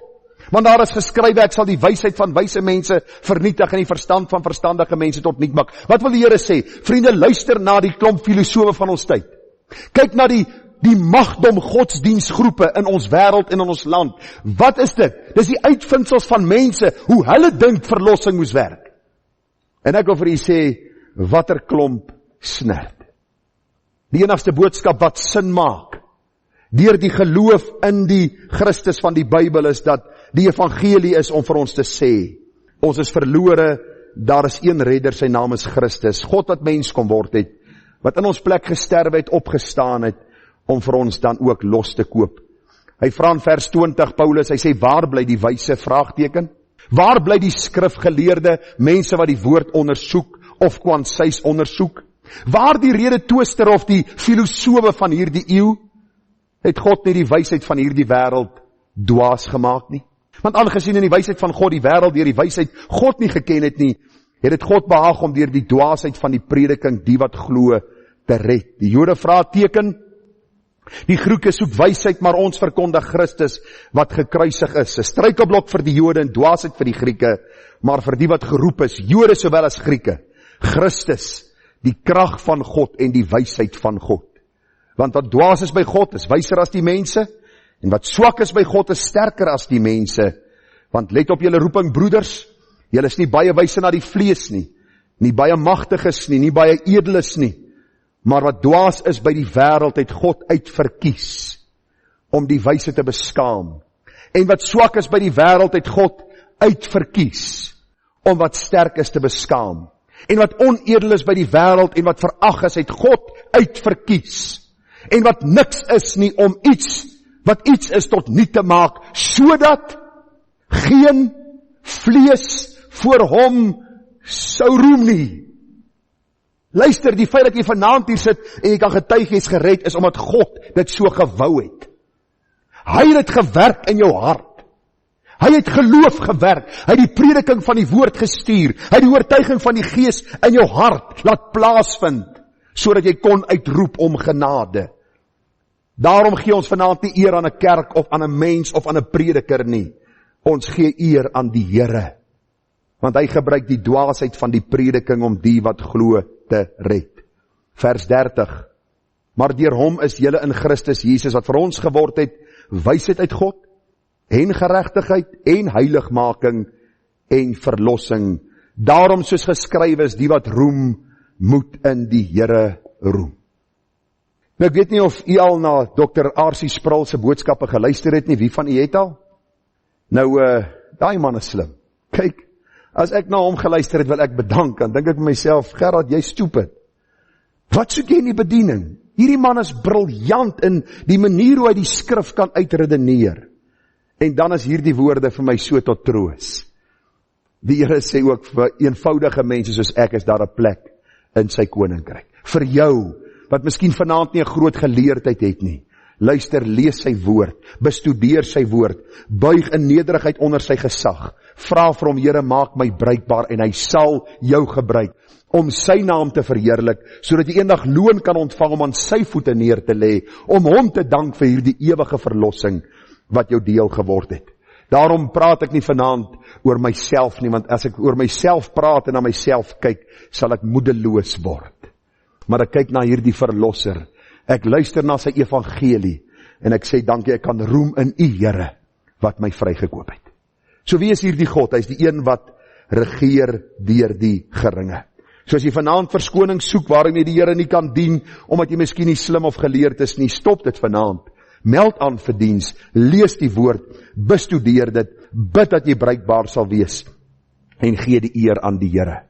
Want daar is geskrywe, ek sal die wysheid van wyse mense vernietig en die verstand van verstandige mense tot niet maak. Wat wil die Here sê? Vriende, luister na die klomp filosofe van ons tyd. Kyk na die magdom godsdienstgroepe in ons wêreld en in ons land. Wat is dit? Dis die uitvindsels van mense, hoe hulle dink verlossing moes werk. En ek wil vir u sê, watter klomp snert. Die enigste boodskap wat sin maak, deur die geloof in die Christus van die Bybel is dat die evangelie is om vir ons te sê, ons is verlore, daar is een redder, sy naam is Christus, God wat mens kon word het, wat in ons plek gesterwe het, opgestaan het, om vir ons dan ook los te koop. Hy vra in vers 20, Paulus, hy sê, waar bly die wyse vraagteken? Waar bly die skrifgeleerde, mense wat die woord ondersoek, of kwansies ondersoek? Waar die rede twister of die filosofe van hierdie eeu, het God nie die wysheid van hierdie wêreld dwaas gemaak nie. Want aangesien in die wysheid van God die wêreld deur die wysheid God nie geken het nie, het dit God behaag om deur die dwaasheid van die prediking die wat glo te red. Die Jode vra teken, die Grieke soek wysheid, maar ons verkondig Christus wat gekruisig is. 'n Struikelblok vir die Jode en dwaasheid vir die Grieke, maar vir die wat geroep is, Jode sowel as Grieke, Christus, die krag van God en die wysheid van God. Want wat dwaas is by God is wyser as die mense, en wat swak is by God is sterker as die mense. Want let op julle roeping, broeders, julle is nie baie wyse na die vlees nie baie magtiges nie baie edeles nie, maar wat dwaas is by die wêreld het God uitverkies om die wyse te beskaam. En wat swak is by die wêreld het God uitverkies om wat sterk is te beskaam. En wat onedel is by die wêreld en wat verag is, het God uitverkies. En wat niks is nie om wat iets is tot niet te maak, sodat geen vlees voor hom sou roem nie. Luister, die feit dat jy vanaand hier sit en jy kan getuig jy is gered, is omdat God dit so gewou het. Hy het dit gewerk in jou hart. Hy het geloof gewerk, hy het die prediking van die woord gestuur, hy het die oortuiging van die Gees in jou hart laat plaasvind, sodat jy kon uitroep om genade. Daarom gee ons vanaand nie eer aan 'n kerk of aan 'n mens of aan 'n prediker nie. Ons gee eer aan die Here, want hy gebruik die dwaasheid van die prediking om die wat glo te red. Vers 30, maar deur hom is julle in Christus Jesus, wat vir ons geword het, wysheid uit God, en geregtigheid, en heiligmaking, en verlossing. Daarom soos geskrywe is, die wat roem, moet in die Here roem. Nou ek weet nie of u al na Dr. R.C. Sproul se boodskappe geluister het nie, wie van u het al? Nou, daai man is slim. Kyk, as ek na hom geluister het, wil ek bedank, dan dink ek myself, Gerard, jy stupid. Wat soek jy in die bediening? Hierdie man is briljant in die manier hoe hy die skrif kan uitredeneer. En dan is hierdie woorde vir my so tot troos. Die Here sê ook vir eenvoudige mense soos ek, is daar 'n plek in sy koninkryk. Vir jou, wat miskien vanaand nie 'n groot geleerdheid het nie. Luister, lees sy woord, bestudeer sy woord, buig in nederigheid onder sy gesag. Vra vir hom, Here, maak my bruikbaar, en hy sal jou gebruik om sy naam te verheerlik, sodat jy eendag loon kan ontvang om aan sy voete neer te lê, om hom te dank vir hierdie ewige verlossing wat jou deel geword het. Daarom praat ek nie vanaand oor myself nie, want as ek oor myself praat en na myself kyk, sal ek moedeloos word. Maar ek kyk na hierdie verlosser, ek luister na sy evangelie, en ek sê dankie, ek kan roem in u Here, wat my vrygekoop het. So wie is hierdie God? Hy is die een wat regeer deur die geringe. So as jy vanaand verskoning soek, waarom jy die Here nie kan dien, omdat jy miskien nie slim of geleerd is nie, stop dit vanaand. Meld aan vir diens, lees die woord, bestudeer dit, bid dat jy bruikbaar sal wees, en gee die eer aan die Here.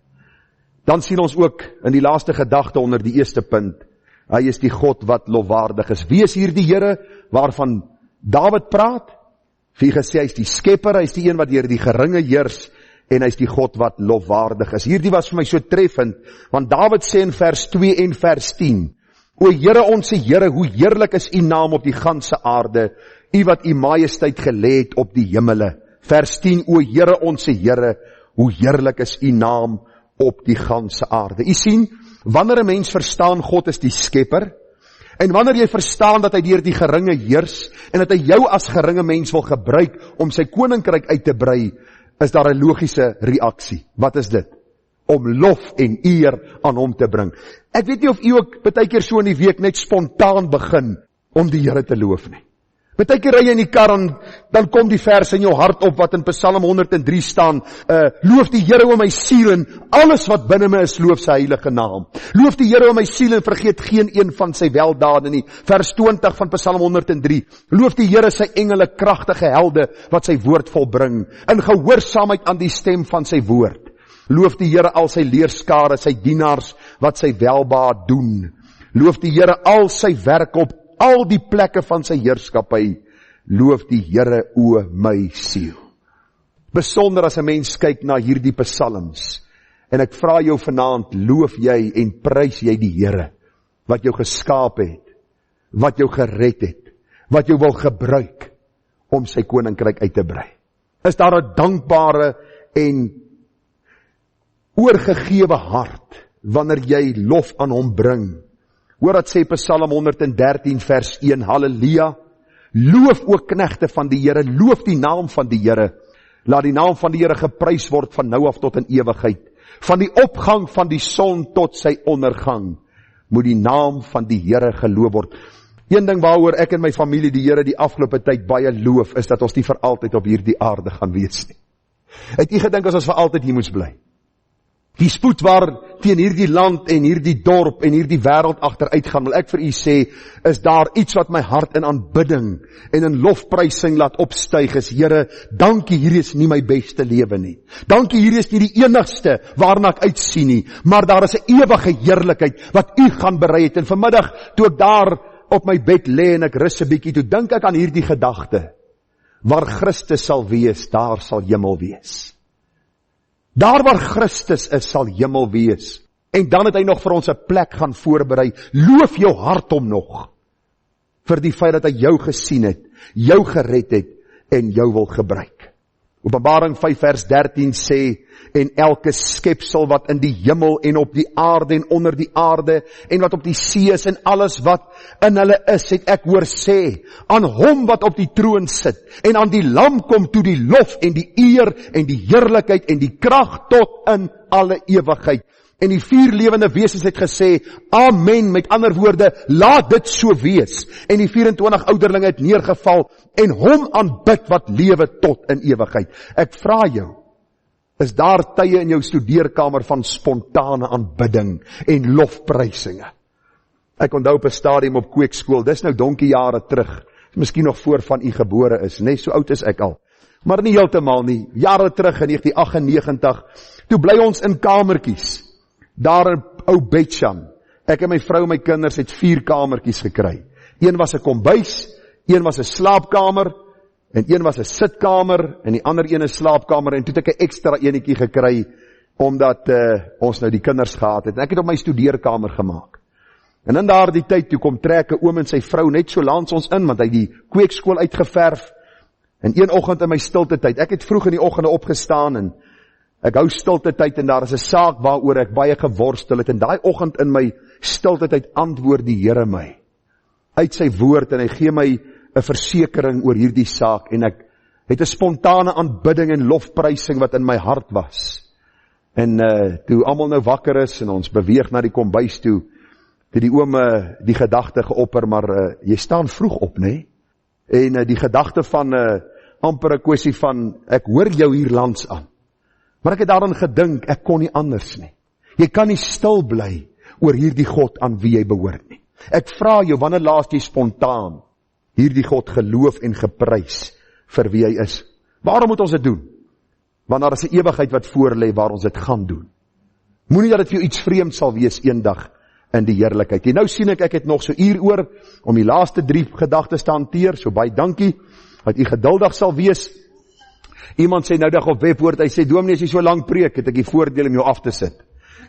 Dan sien ons ook in die laaste gedagte onder die eerste punt, hy is die God wat lofwaardig is. Wie is hier die Here waarvan Dawid praat? Wie gesê, hy is die skepper, hy is die een wat deur die geringe heers, en hy is die God wat lofwaardig is. Hierdie was vir my so treffend, want Dawid sê in vers 2 en vers 10, O Here, onse Here, hoe heerlik is u naam op die ganse aarde, u wat u majesteit gelê het op die hemele. Vers 10, O Here, onse Here, hoe heerlik is u naam op die ganse aarde. U sien, wanneer 'n mens verstaan God is die skepper, en wanneer jy verstaan dat hy deur die geringe heers, en dat hy jou as geringe mens wil gebruik om sy koninkryk uit te brei, is daar 'n logiese reaksie. Wat is dit? Om lof en eer aan hom te bring. Ek weet nie of u ook baie keer so in die week net spontaan begin om die Here te loof nie. Baie keer ry jy in die kar en dan kom die vers in jou hart op wat in Psalm 103 staan, loof die Here o my siel en alles wat binne my is, loof sy heilige naam. Loof die Here o my siel en vergeet geen een van sy weldade nie. Vers 20 van Psalm 103, loof die Here sy engele, kragtige helde wat sy woord volbring, in gehoorsaamheid aan die stem van sy woord. Loof die Here al sy leerskare, sy dienaars wat sy welbaat doen. Loof die Here al sy werk op al die plekke van sy heerskappy. Loof die Here o my siel. Besonder as 'n mens kyk na hierdie psalms, en ek vra jou vanaand, loof jy en prys jy die Here, wat jou geskaap het, wat jou gered het, wat jou wil gebruik, om sy koninkryk uit te brei. Is daar 'n dankbare en oorgegewe hart, wanneer jy lof aan hom bring? Hoor wat sê Psalm 113 vers 1, Halleluja, loof o knegte van die Here, loof die naam van die Here, laat die naam van die Here geprys word van nou af tot in ewigheid, van die opgang van die son tot sy ondergang, moet die naam van die Here geloof word. Een ding waaroor ek en my familie die Here die afgelope tyd baie loof, is dat ons nie vir altyd op hierdie aarde gaan wees nie. Het u gedink as ons vir altyd hier moes bly? Die spoed waar teen hierdie land en hierdie dorp en hierdie wêreld agteruit gaan, wil ek vir u sê, is daar iets wat my hart in aanbidding en in lofprysing laat opstyg is, Here, dankie, hierdie is nie my beste lewe nie. Dankie, hierdie is nie die enigste waarna ek uitsien nie, maar daar is 'n ewige heerlikheid wat u gaan berei het. En vanmiddag, toe ek daar op my bed lê en ek rus 'n bietjie, toe dink ek aan hierdie gedagte, waar Christus sal wees, daar sal hemel wees. Daar waar Christus is, sal hemel wees. En dan het hy nog vir ons 'n plek gaan voorberei. Loof jou hart hom nog, vir die feit dat hy jou gesien het, jou gered het, en jou wil gebruik. Openbaring 5 vers 13 sê, en elke skepsel wat in die hemel en op die aarde en onder die aarde, en wat op die see is en alles wat in hulle is, het ek hoor sê, aan hom wat op die troon sit, en aan die lam kom toe die lof en die eer en die heerlikheid en die krag tot in alle ewigheid. En die 4 lewende wesens het gesê, amen, met ander woorde, laat dit so wees. En die 24 ouderlinge het neergeval en hom aanbid wat lewe tot in ewigheid. Ek vra jou, is daar tye in jou studeerkamer van spontane aanbidding en lofprysinge? Ek onthou op 'n stadium op kweekskool, dis nou donkie jare terug, miskien nog voor van u gebore is, nee, so oud is ek al, maar nie heeltemal nie, jare terug in 1998, toe bly ons in kamertjies, daar in ou Betjan. Ek en my vrou en my kinders het 4 kamertjies gekry. Een was 'n kombuis, een was 'n slaapkamer, en een was 'n sitkamer, en die ander een 'n slaapkamer, en toe het ek 'n ekstra enetjie gekry, omdat ons nou die kinders gehad het, en ek het op my studeerkamer gemaak. En in daardie tyd, toe kom trek 'n oom en sy vrou net so langs ons in, want hy het die kweekskool uitgeverf, en een oggend in my stilte tyd, ek het vroeg in die oggende opgestaan, en ek hou stilte tyd, en daar is 'n saak waaroor ek baie geworstel het, en daai oggend in my stilte tyd antwoord die Here my, uit sy woord, en hy gee my 'n versekering oor hierdie saak, en ek het 'n spontane aanbidding en lofprysing wat in my hart was. En toe almal nou wakker is, en ons beweeg na die kombuis toe, het die oom die gedagte geopper, maar jy staan vroeg op, nee? En die gedagte van amper 'n kwessie van, ek hoor jou hier langs aan. Maar ek het daaraan gedink, ek kon nie anders nie. Jy kan nie stil bly oor hierdie God aan wie jy behoort nie. Ek vra jou, wanneer laas jy spontaan hierdie God geloof en geprys vir wie hy is? Waarom moet ons dit doen? Want daar is 'n ewigheid wat voor lê waar ons dit gaan doen. Moenie dat dit vir jou iets vreemd sal wees eendag in die heerlikheid. En nou sien ek het nog so uur oor om die laaste 3 gedagtes te hanteer, so baie dankie, dat u geduldig sal wees. Iemand sê nou dag op Webwoord, hy sê, dominee, as jy so lang preek, het ek die voordeel om jou af te sit.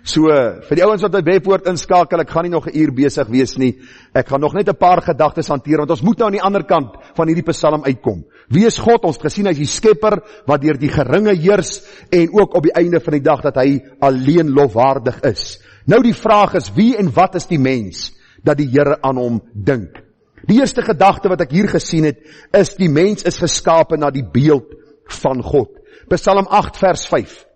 So, vir die ouens wat by Webwoord inskakel, ek gaan nie nog 'n uur besig wees nie, ek gaan nog net 'n paar gedagtes hanteer, want ons moet nou aan die ander kant van hierdie psalm uitkom. Wie is God? Ons het gesien, hy is die skepper, wat deur die geringe heers, en ook op die einde van die dag, dat hy alleen lofwaardig is. Nou die vraag is, wie en wat is die mens, dat die Here aan hom dink? Die eerste gedagte wat ek hier gesien het, is die mens is geskape na die beeld van God. Psalm 8 vers 5.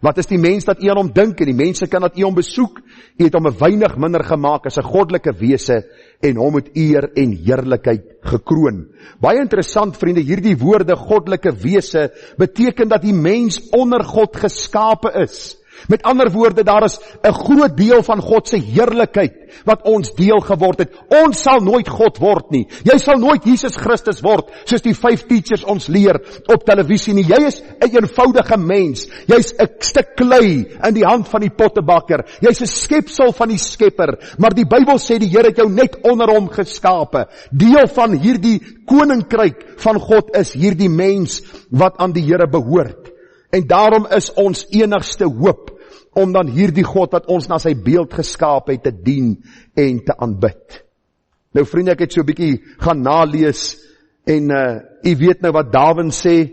Wat is die mens dat u aan hom dink, en die mense kan dat u hom besoek? U het hom 'n weinig minder gemaak as 'n goddelike wese, en hom met eer en heerlikheid gekroon. Baie interessant, vriende, hierdie woorde goddelike wese beteken dat die mens onder God geskape is. Met ander woorde, daar is 'n groot deel van God se heerlikheid wat ons deel geword het. Ons sal nooit God word nie. Jy sal nooit Jesus Christus word, soos die 5 teachers ons leer op televisie nie. Jy is 'n eenvoudige mens. Jy's 'n stuk klei in die hand van die pottebakker. Jy's 'n skepsel van die Skepper, maar die Bybel sê die Here het jou net onder hom geskape. Deel van hierdie koninkryk van God is hierdie mens wat aan die Here behoort. En daarom is ons enigste hoop om dan hierdie God wat ons na sy beeld geskaap het te dien en te aanbid. Nou vriende, ek het so 'n bietjie gaan nalees en u weet nou wat Dawid sê.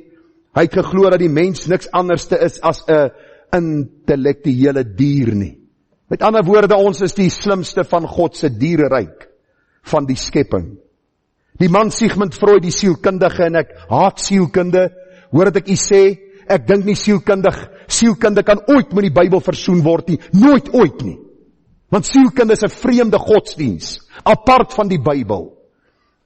Hy het geglo dat die mens niks anderste is as 'n intellektuele dier nie. Met ander woorde, ons is die slimste van God se diereryk, van die skepping. Die man Sigmund Freud, die sielkundige, en ek haat sielkunde, hoor dat ek u sê, ek dink nie sielkunde kan ooit met die Bybel versoen word nie, nooit ooit nie. Want sielkunde is 'n vreemde godsdiens, apart van die Bybel.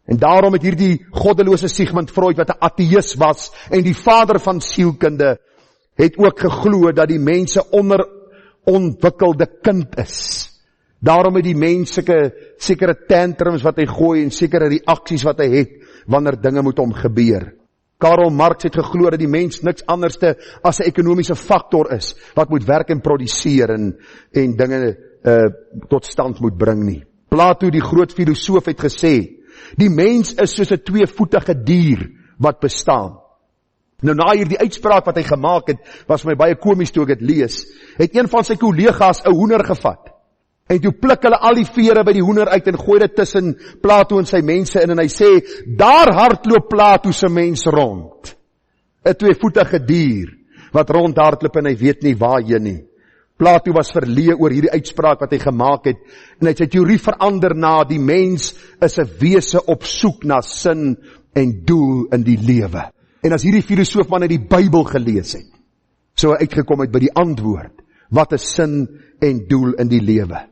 En daarom het hierdie goddelose Sigmund Freud, wat 'n ateïs was, en die vader van sielkunde, het ook geglo dat die mens 'n onderontwikkelde kind is. Daarom het die mens sekere tantrums wat hy gooi, en sekere reaksies wat hy het, wanneer dinge moet hom gebeur. Karl Marx het geglo dat die mens niks anderste as 'n ekonomiese faktor is, wat moet werk en produseer en dinge tot stand moet bring nie. Plato, die groot filosoof, het gesê, die mens is soos 'n 2-voetige dier wat bestaan. Nou na hierdie uitspraak wat hy gemaak het, was my baie komies toe ek dit lees, het een van sy kollegas 'n hoender gevat. En toe pluk hulle al die vere by die hoender uit en gooi dit tussen Plato en sy mense in, en hy sê, daar hardloop Plato se mens rond. 'n 2-voetige dier wat rondhardloop en hy weet nie waarheen nie. Plato was verleë oor hierdie uitspraak wat hy gemaak het, en hy het sy teorie verander na die mens is 'n wese op soek na sin en doel in die lewe. En as hierdie filosoof man uit die Bybel gelees het, sou hy uitgekom het by die antwoord, wat is sin en doel in die lewe?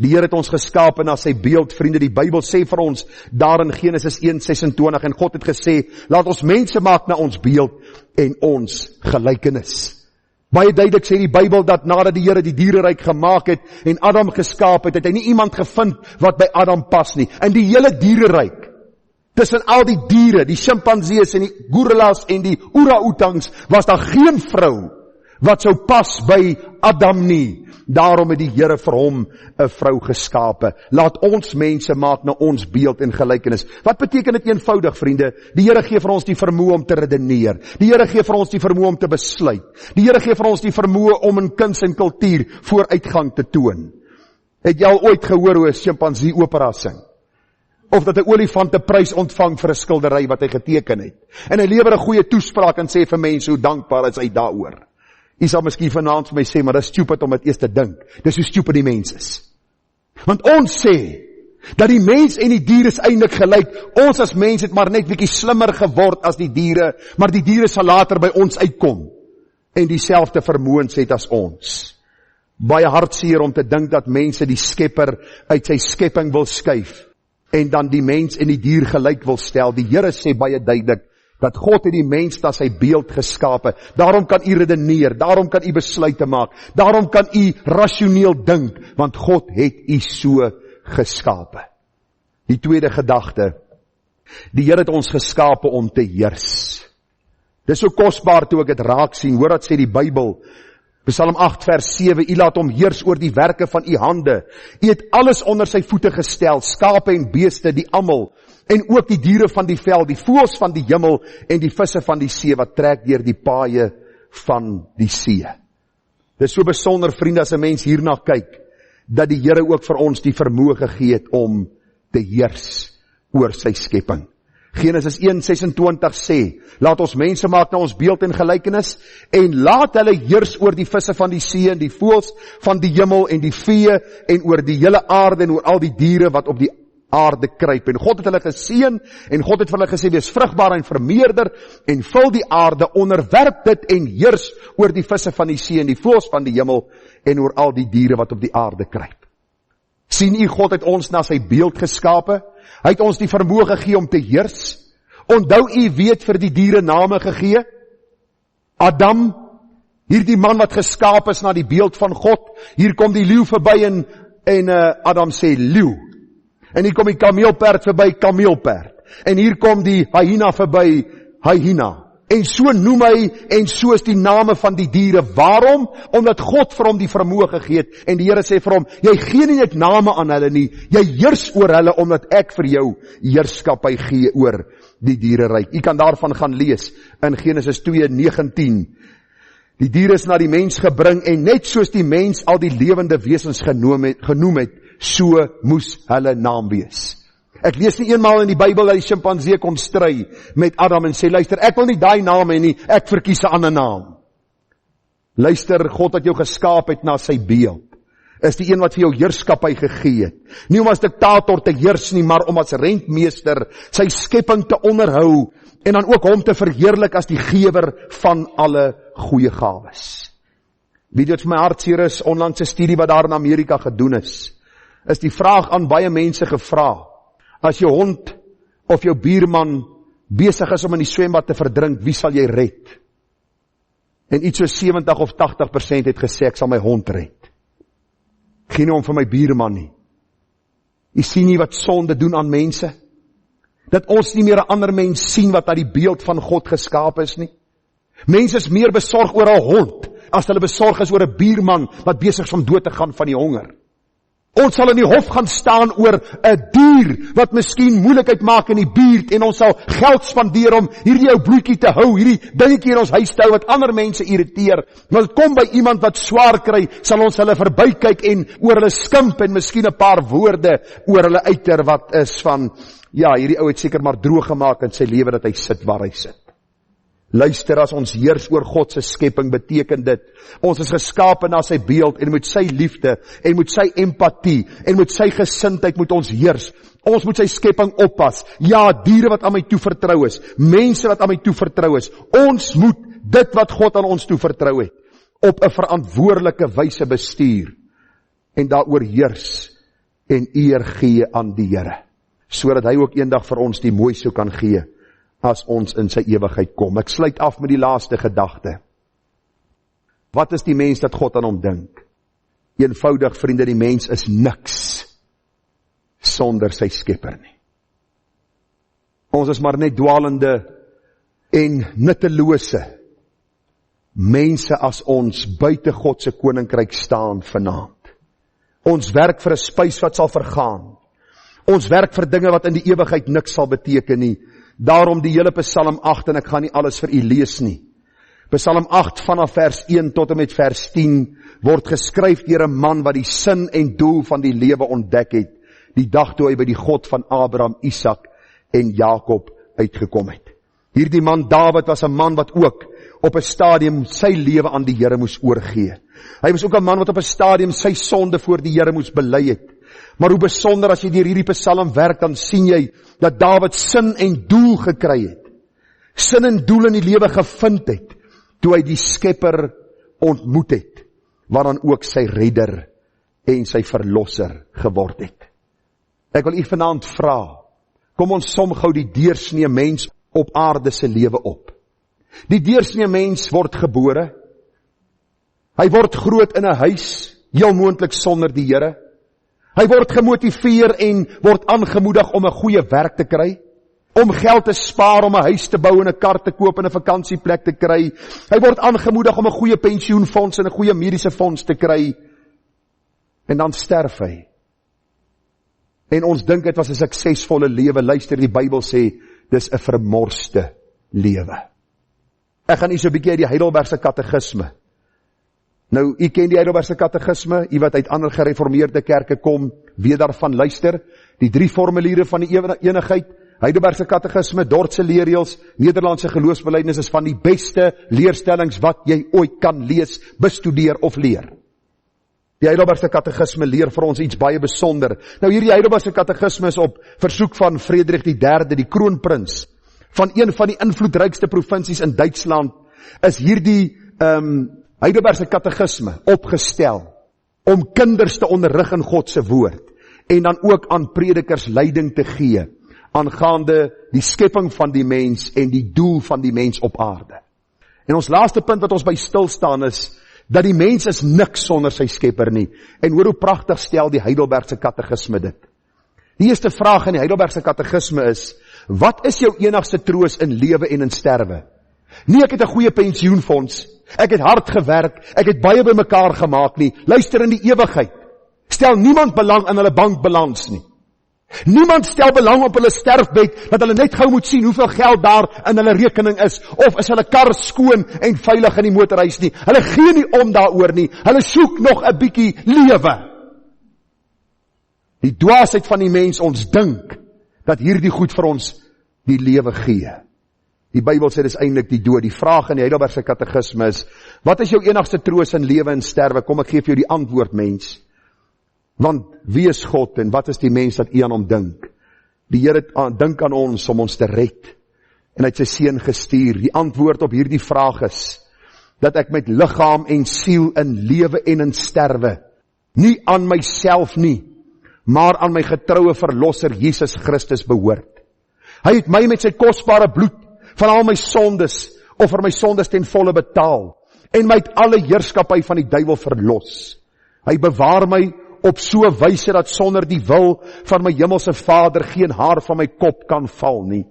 Die Here het ons geskape na sy beeld, vriende. Die Bybel sê vir ons, daar in Genesis 1:26, en God het gesê, laat ons mense maak na ons beeld en ons gelykenis. Baie duidelik sê die Bybel dat nadat die Here die diereryk gemaak het en Adam geskaap het, het hy nie iemand gevind wat by Adam pas nie. In die hele diereryk, tussen al die diere, die chimpansees en die gorillas en die orang-outangs, was daar geen vrou wat sou pas by Adam nie. Daarom het die Here vir hom 'n vrou geskape. Laat ons mense maak na ons beeld en gelykenis. Wat beteken dit eenvoudig, vriende? Die Here gee vir ons die vermoë om te redeneer. Die Here gee vir ons die vermoë om te besluit. Die Here gee vir ons die vermoë om in kuns en kultuur vooruitgang te toon. Het jy al ooit gehoor hoe 'n chimpansee opera sing? Of dat 'n olifant 'n prys ontvang vir 'n skildery wat hy geteken het? En hy lewer 'n goeie toespraak en sê vir mense hoe dankbaar is hy daaroor. Jy sal miskien vanaand vir my sê, maar dit is stupid om dit eers te dink. Dis hoe stupid die mens is. Want ons sê, dat die mens en die dier is eintlik gelyk. Ons as mens het maar net bietjie slimmer geword as die diere, maar die diere sal later by ons uitkom, en dieselfde vermoëns het as ons. Baie hartseer om te dink dat mense die Skepper uit sy skepping wil skuif, en dan die mens en die dier gelyk wil stel. Die Here sê baie duidelik, dat God het die mens na sy beeld geskape. Daarom kan u redeneer, daarom kan u besluite maak, daarom kan u rasioneel dink, want God het u so geskape. Die tweede gedagte, die Here het ons geskape om te heers. Dis so kosbaar toe ek dit raak sien, hoor wat sê die Bybel, Psalm 8 vers 7, u laat hom heers oor die werke van u hande. U het alles onder sy voete gestel, skape en beeste, die almal, en ook die diere van die veld, die voëls van die hemel, en die visse van die see, wat trek deur die paaie van die see. Dit is so besonder, vriende, as 'n mens hierna kyk, dat die Here ook vir ons die vermoë gegee het om te heers oor sy skepping. Genesis 1:26 sê, laat ons mense maak na ons beeld en gelykenis, en laat hulle heers oor die visse van die see, en die voëls van die hemel, en die vee, en oor die hele aarde, en oor al die diere wat op die aarde kruip. En God het hulle geseën, en God het vir hulle gesê, wees vrugbaar en vermeerder, en vul die aarde, onderwerp dit, en heers oor die visse van die see, en die voëls van die hemel, en oor al die diere wat op die aarde kruip. Sien u, God het ons na sy beeld geskape, hy het ons die vermoë gegee om te heers. Onthou u weet vir die diere name gegee? Adam, hierdie man wat geskaap is na die beeld van God, hier kom die leeu verby en Adam sê leeu. En hier kom die kameelperd verby, kameelperd. En hier kom die hyena verby, hyena. En so noem hy, en so is die name van die diere. Waarom? Omdat God vir hom die vermoë gegee het. En die Here sê vir hom, jy gee nie net name aan hulle nie, jy heers oor hulle, omdat ek vir jou heerskappy gee oor die diereryk. U kan daarvan gaan lees, in Genesis 2:19. Die diere is na die mens gebring, en net soos die mens al die lewende wesens genoem het, so moes hulle naam wees. Ek lees nie eenmaal in die Bybel dat die chimpansee kon stry met Adam en sê, luister, ek wil nie daai naam hê nie, ek verkies 'n ander naam. Luister, God wat jou geskaap het na sy beeld, is die een wat vir jou heerskappy gegee het. Nie om as diktator te heers nie, maar om as rentmeester sy skepping te onderhou, en dan ook hom te verheerlik as die gewer van alle goeie gawes. Weet jy wat vir my hartseer is, onlangs 'n studie wat daar in Amerika gedoen is die vraag aan baie mense gevra, as jou hond of jou buurman besig is om in die swembad te verdrink, wie sal jy red? En iets so 70 of 80% het gesê, ek sal my hond red. Geen om vir my buurman nie. Jy sien nie wat sonde doen aan mense? Dat ons nie meer 'n ander mens sien wat uit die beeld van God geskaap is nie. Mense is meer besorg oor 'n hond, as hulle besorg is oor 'n buurman wat besig is om dood te gaan van die honger. Ons sal in die hof gaan staan oor 'n dier wat miskien moeilikheid maak in die buurt, en ons sal geld spandeer om hierdie ou bloetjie te hou, hierdie dingetjie in ons huis te hou wat ander mense irriteer. Maar dit kom by iemand wat swaar kry, sal ons hulle verbykyk en oor hulle skimp en miskien 'n paar woorde oor hulle uiter wat is van, ja, hierdie ou het seker maar droog gemaak in sy lewe dat hy sit waar hy sit. Luister, as ons heers oor God se skepping, beteken dit, ons is geskape na sy beeld, en met sy liefde, en met sy empatie, en met sy gesindheid moet ons heers. Ons moet sy skepping oppas. Ja, diere wat aan my toevertrou is, mense wat aan my toevertrou is, ons moet dit wat God aan ons toevertrou het, op 'n verantwoordelike wyse bestuur, en daaroor heers, en eer gee aan die Here, sodat hy ook eendag vir ons die mooi sou kan gee, as ons in sy ewigheid kom. Ek sluit af met die laaste gedagte. Wat is die mens dat God aan hom dink? Eenvoudig, vriende, die mens is niks sonder sy skepper nie. Ons is maar net dwalende en nuttelose mense as ons buite God se koninkryk staan vanaand. Ons werk vir 'n spys wat sal vergaan. Ons werk vir dinge wat in die ewigheid niks sal beteken nie. Daarom die hele Psalm 8, en ek gaan nie alles vir u lees nie. Psalm 8 vanaf vers 1 tot en met vers 10 word geskryf deur 'n man wat die sin en doel van die lewe ontdek het, die dag toe hy by die God van Abraham, Isak en Jakob uitgekom het. Hierdie man Dawid was 'n man wat ook op 'n stadium sy lewe aan die Here moes oorgee. Hy was ook 'n man wat op 'n stadium sy sonde voor die Here moes bely het. Maar hoe besonder as jy deur hierdie Psalm werk, dan sien jy dat Dawid sin en doel gekry het. Sin en doel in die lewe gevind het, toe hy die Skepper ontmoet het, waaraan ook sy redder en sy verlosser geword het. Ek wil u vanaand vra, kom ons som gou die deursnee mens op aarde se lewe op. Die deursnee mens word gebore, hy word groot in 'n huis, heel moontlik sonder die Here. Hy word gemotiveer en word aangemoedig om 'n goeie werk te kry, om geld te spaar, om 'n huis te bou en 'n kar te koop en 'n vakansieplek te kry. Hy word aangemoedig om 'n goeie pensioenfonds en 'n goeie mediese fonds te kry. En dan sterf hy. En ons dink dit was 'n suksesvolle lewe. Luister, die Bybel sê, dis 'n vermorste lewe. Ek gaan u so 'n bietjie uit die Heidelbergse Katekisme. Nou, u ken die Heidelbergse Katekisme, u wat uit ander gereformeerde kerke kom, weet daarvan, luister, die 3 formuliere van die enigheid, Heidelbergse Katekisme, Dordtse leerreëls, Nederlandse geloofsbelijdenis is van die beste leerstellings wat jy ooit kan lees, bestudeer of leer. Die Heidelbergse Katekisme leer vir ons iets baie besonder. Nou hierdie Heidelbergse Katekisme is op versoek van Frederik III, die kroonprins, van een van die invloedrykste provinsies in Duitsland, is hierdie Heidelbergse Katekisme opgestel, om kinders te onderrig in God se woord, en dan ook aan predikers leiding te gee, aangaande die skepping van die mens en die doel van die mens op aarde. En ons laaste punt wat ons by stilstaan is, dat die mens is niks sonder sy skepper nie. En hoor hoe pragtig stel die Heidelbergse Katekisme dit. Die eerste vraag in die Heidelbergse Katekisme is, wat is jou enigste troos in lewe en in sterwe? Nie ek het 'n goeie pensioenfonds, ek het hard gewerk, ek het baie bymekaar gemaak nie. Luister, in die ewigheid stel niemand belang in hulle bankbalans nie. Niemand stel belang op hulle sterfbed, dat hulle net gou moet sien hoeveel geld daar in hulle rekening is, of is hulle kar skoon en veilig in die motorhuis nie. Hulle gee nie om daaroor nie, hulle soek nog 'n bietjie lewe. Die dwaasheid van die mens, ons dink, dat hierdie goed vir ons die lewe gee. Die Bybel sê dis eintlik die dood. Die vraag in die Heidelbergse Katekisme is, wat is jou enigste troos in lewe en sterwe? Kom, ek gee vir jou die antwoord, mens. Want wie is God en wat is die mens dat u aan hom dink? Die Here dink aan ons om ons te red. En hy het sy seun gestuur. Die antwoord op hierdie vraag is, dat ek met liggaam en siel in lewe en in sterwe, nie aan myself nie, maar aan my getroue verlosser Jesus Christus behoort. Hy het my met sy kosbare bloed van al my sondes, of vir my sondes ten volle betaal, en my uit alle heerskappy van die duiwel verlos. Hy bewaar my op so 'n wyse dat sonder die wil van my hemelse Vader geen haar van my kop kan val nie.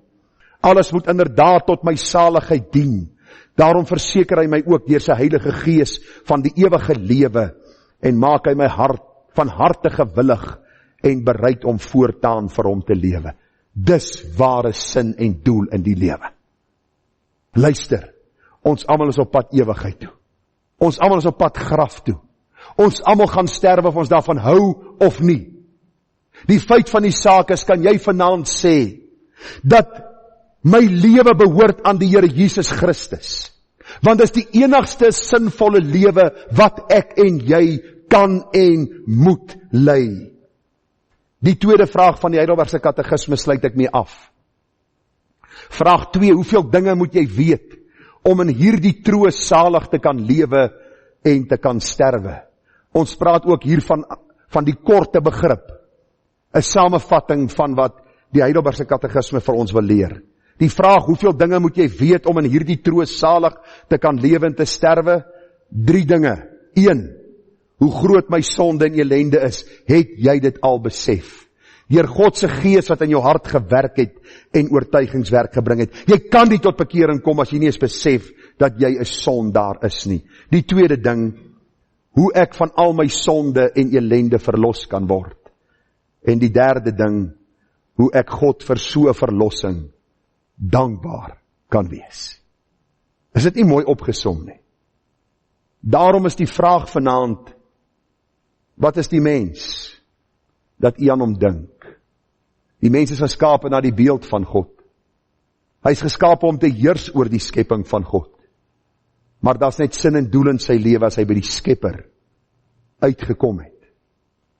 Alles moet inderdaad tot my saligheid dien. Daarom verseker hy my ook deur sy Heilige Gees van die ewige lewe en maak hy my hart van harte gewillig en bereid om voortaan vir hom te lewe. Dis ware sin en doel in die lewe. Luister, ons almal is op pad ewigheid toe. Ons almal is op pad graf toe. Ons almal gaan sterwe of ons daarvan hou of nie. Die feit van die saak is, kan jy vanaand sê, dat my lewe behoort aan die Here Jesus Christus. Want dis die enigste sinvolle lewe wat ek en jy kan en moet lei. Die tweede vraag van die Heidelbergse Katekisme sluit ek mee af. Vraag 2, hoeveel dinge moet jy weet om in hierdie troos salig te kan lewe en te kan sterwe? Ons praat ook hier van die korte begrip, 'n samevatting van wat die Heidelbergse Katekisme vir ons wil leer. Die vraag, hoeveel dinge moet jy weet om in hierdie troos salig te kan lewe en te sterwe? 3 dinge. 1, hoe groot my sonde en ellende is, het jy dit al besef? Deur God se Gees wat in jou hart gewerk het en oortuigingswerk gebring het. Jy kan nie tot bekering kom as jy nie eens besef dat jy 'n sondaar is nie. Die tweede ding, hoe ek van al my sonde en ellende verlos kan word. En die derde ding, hoe ek God vir so 'n verlossing dankbaar kan wees. Is dit nie mooi opgesom nie? Daarom is die vraag vanaand, wat is die mens dat u aan hom dink? Die mens is geskape na die beeld van God. Hy is geskape om te heers oor die skepping van God. Maar daar's net sin en doel in sy lewe as hy by die Skepper uitgekom het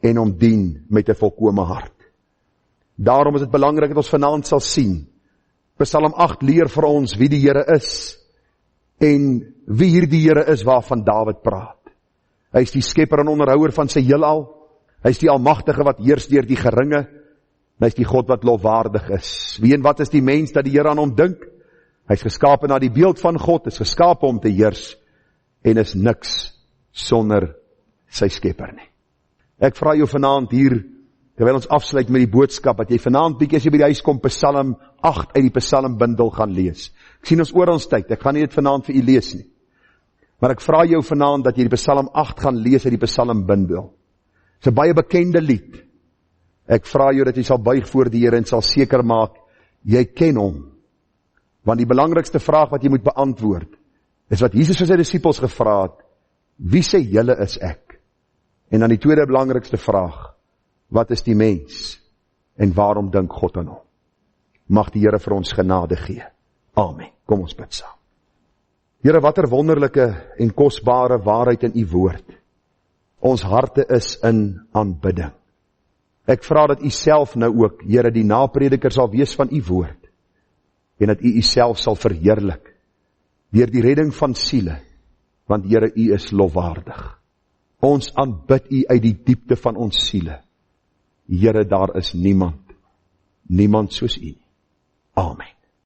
en hom dien met 'n volkome hart. Daarom is dit belangrik dat ons vanaand sal sien. Psalm 8 leer vir ons wie die Here is en wie hierdie Here is waarvan Dawid praat. Hy is die Skepper en onderhouer van sy heelal. Hy is die Almagtige wat heers deur die geringe. Hy is die God wat lofwaardig is. Wie en wat is die mens dat die Here aan hom dink? Hy is geskape na die beeld van God, is geskape om te heers en is niks sonder sy Skepper nie. Ek vra jou vanaand hier, terwyl ons afsluit met die boodskap, dat jy vanaand bietjie as jy by die huis kom Psalm 8 uit die psalmbundel gaan lees. Ek sien ons oor ons tyd, ek gaan nie dit vanaand vir u lees nie. Maar ek vra jou vanaand dat jy die Psalm 8 gaan lees uit die psalmbundel. Dis 'n baie bekende lied. Ek vra jou dat jy sal buig voor die Here en sal seker maak, jy ken hom. Want die belangrikste vraag wat jy moet beantwoord, is wat Jesus vir sy disippels gevra het, wie sê julle is ek? En dan die tweede belangrikste vraag, wat is die mens? En waarom dink God aan hom? Mag die Here vir ons genade gee. Amen. Kom ons bid saam. Here, watter wonderlike en kosbare waarheid in u woord. Ons harte is in aanbidding. Ek vra dat u self nou ook, Here, die naprediker sal wees van u woord, en dat u self sal verheerlik, deur die redding van siele, want Here, u is lofwaardig. Ons aanbid u uit die diepte van ons siele. Here, daar is niemand soos u. Amen.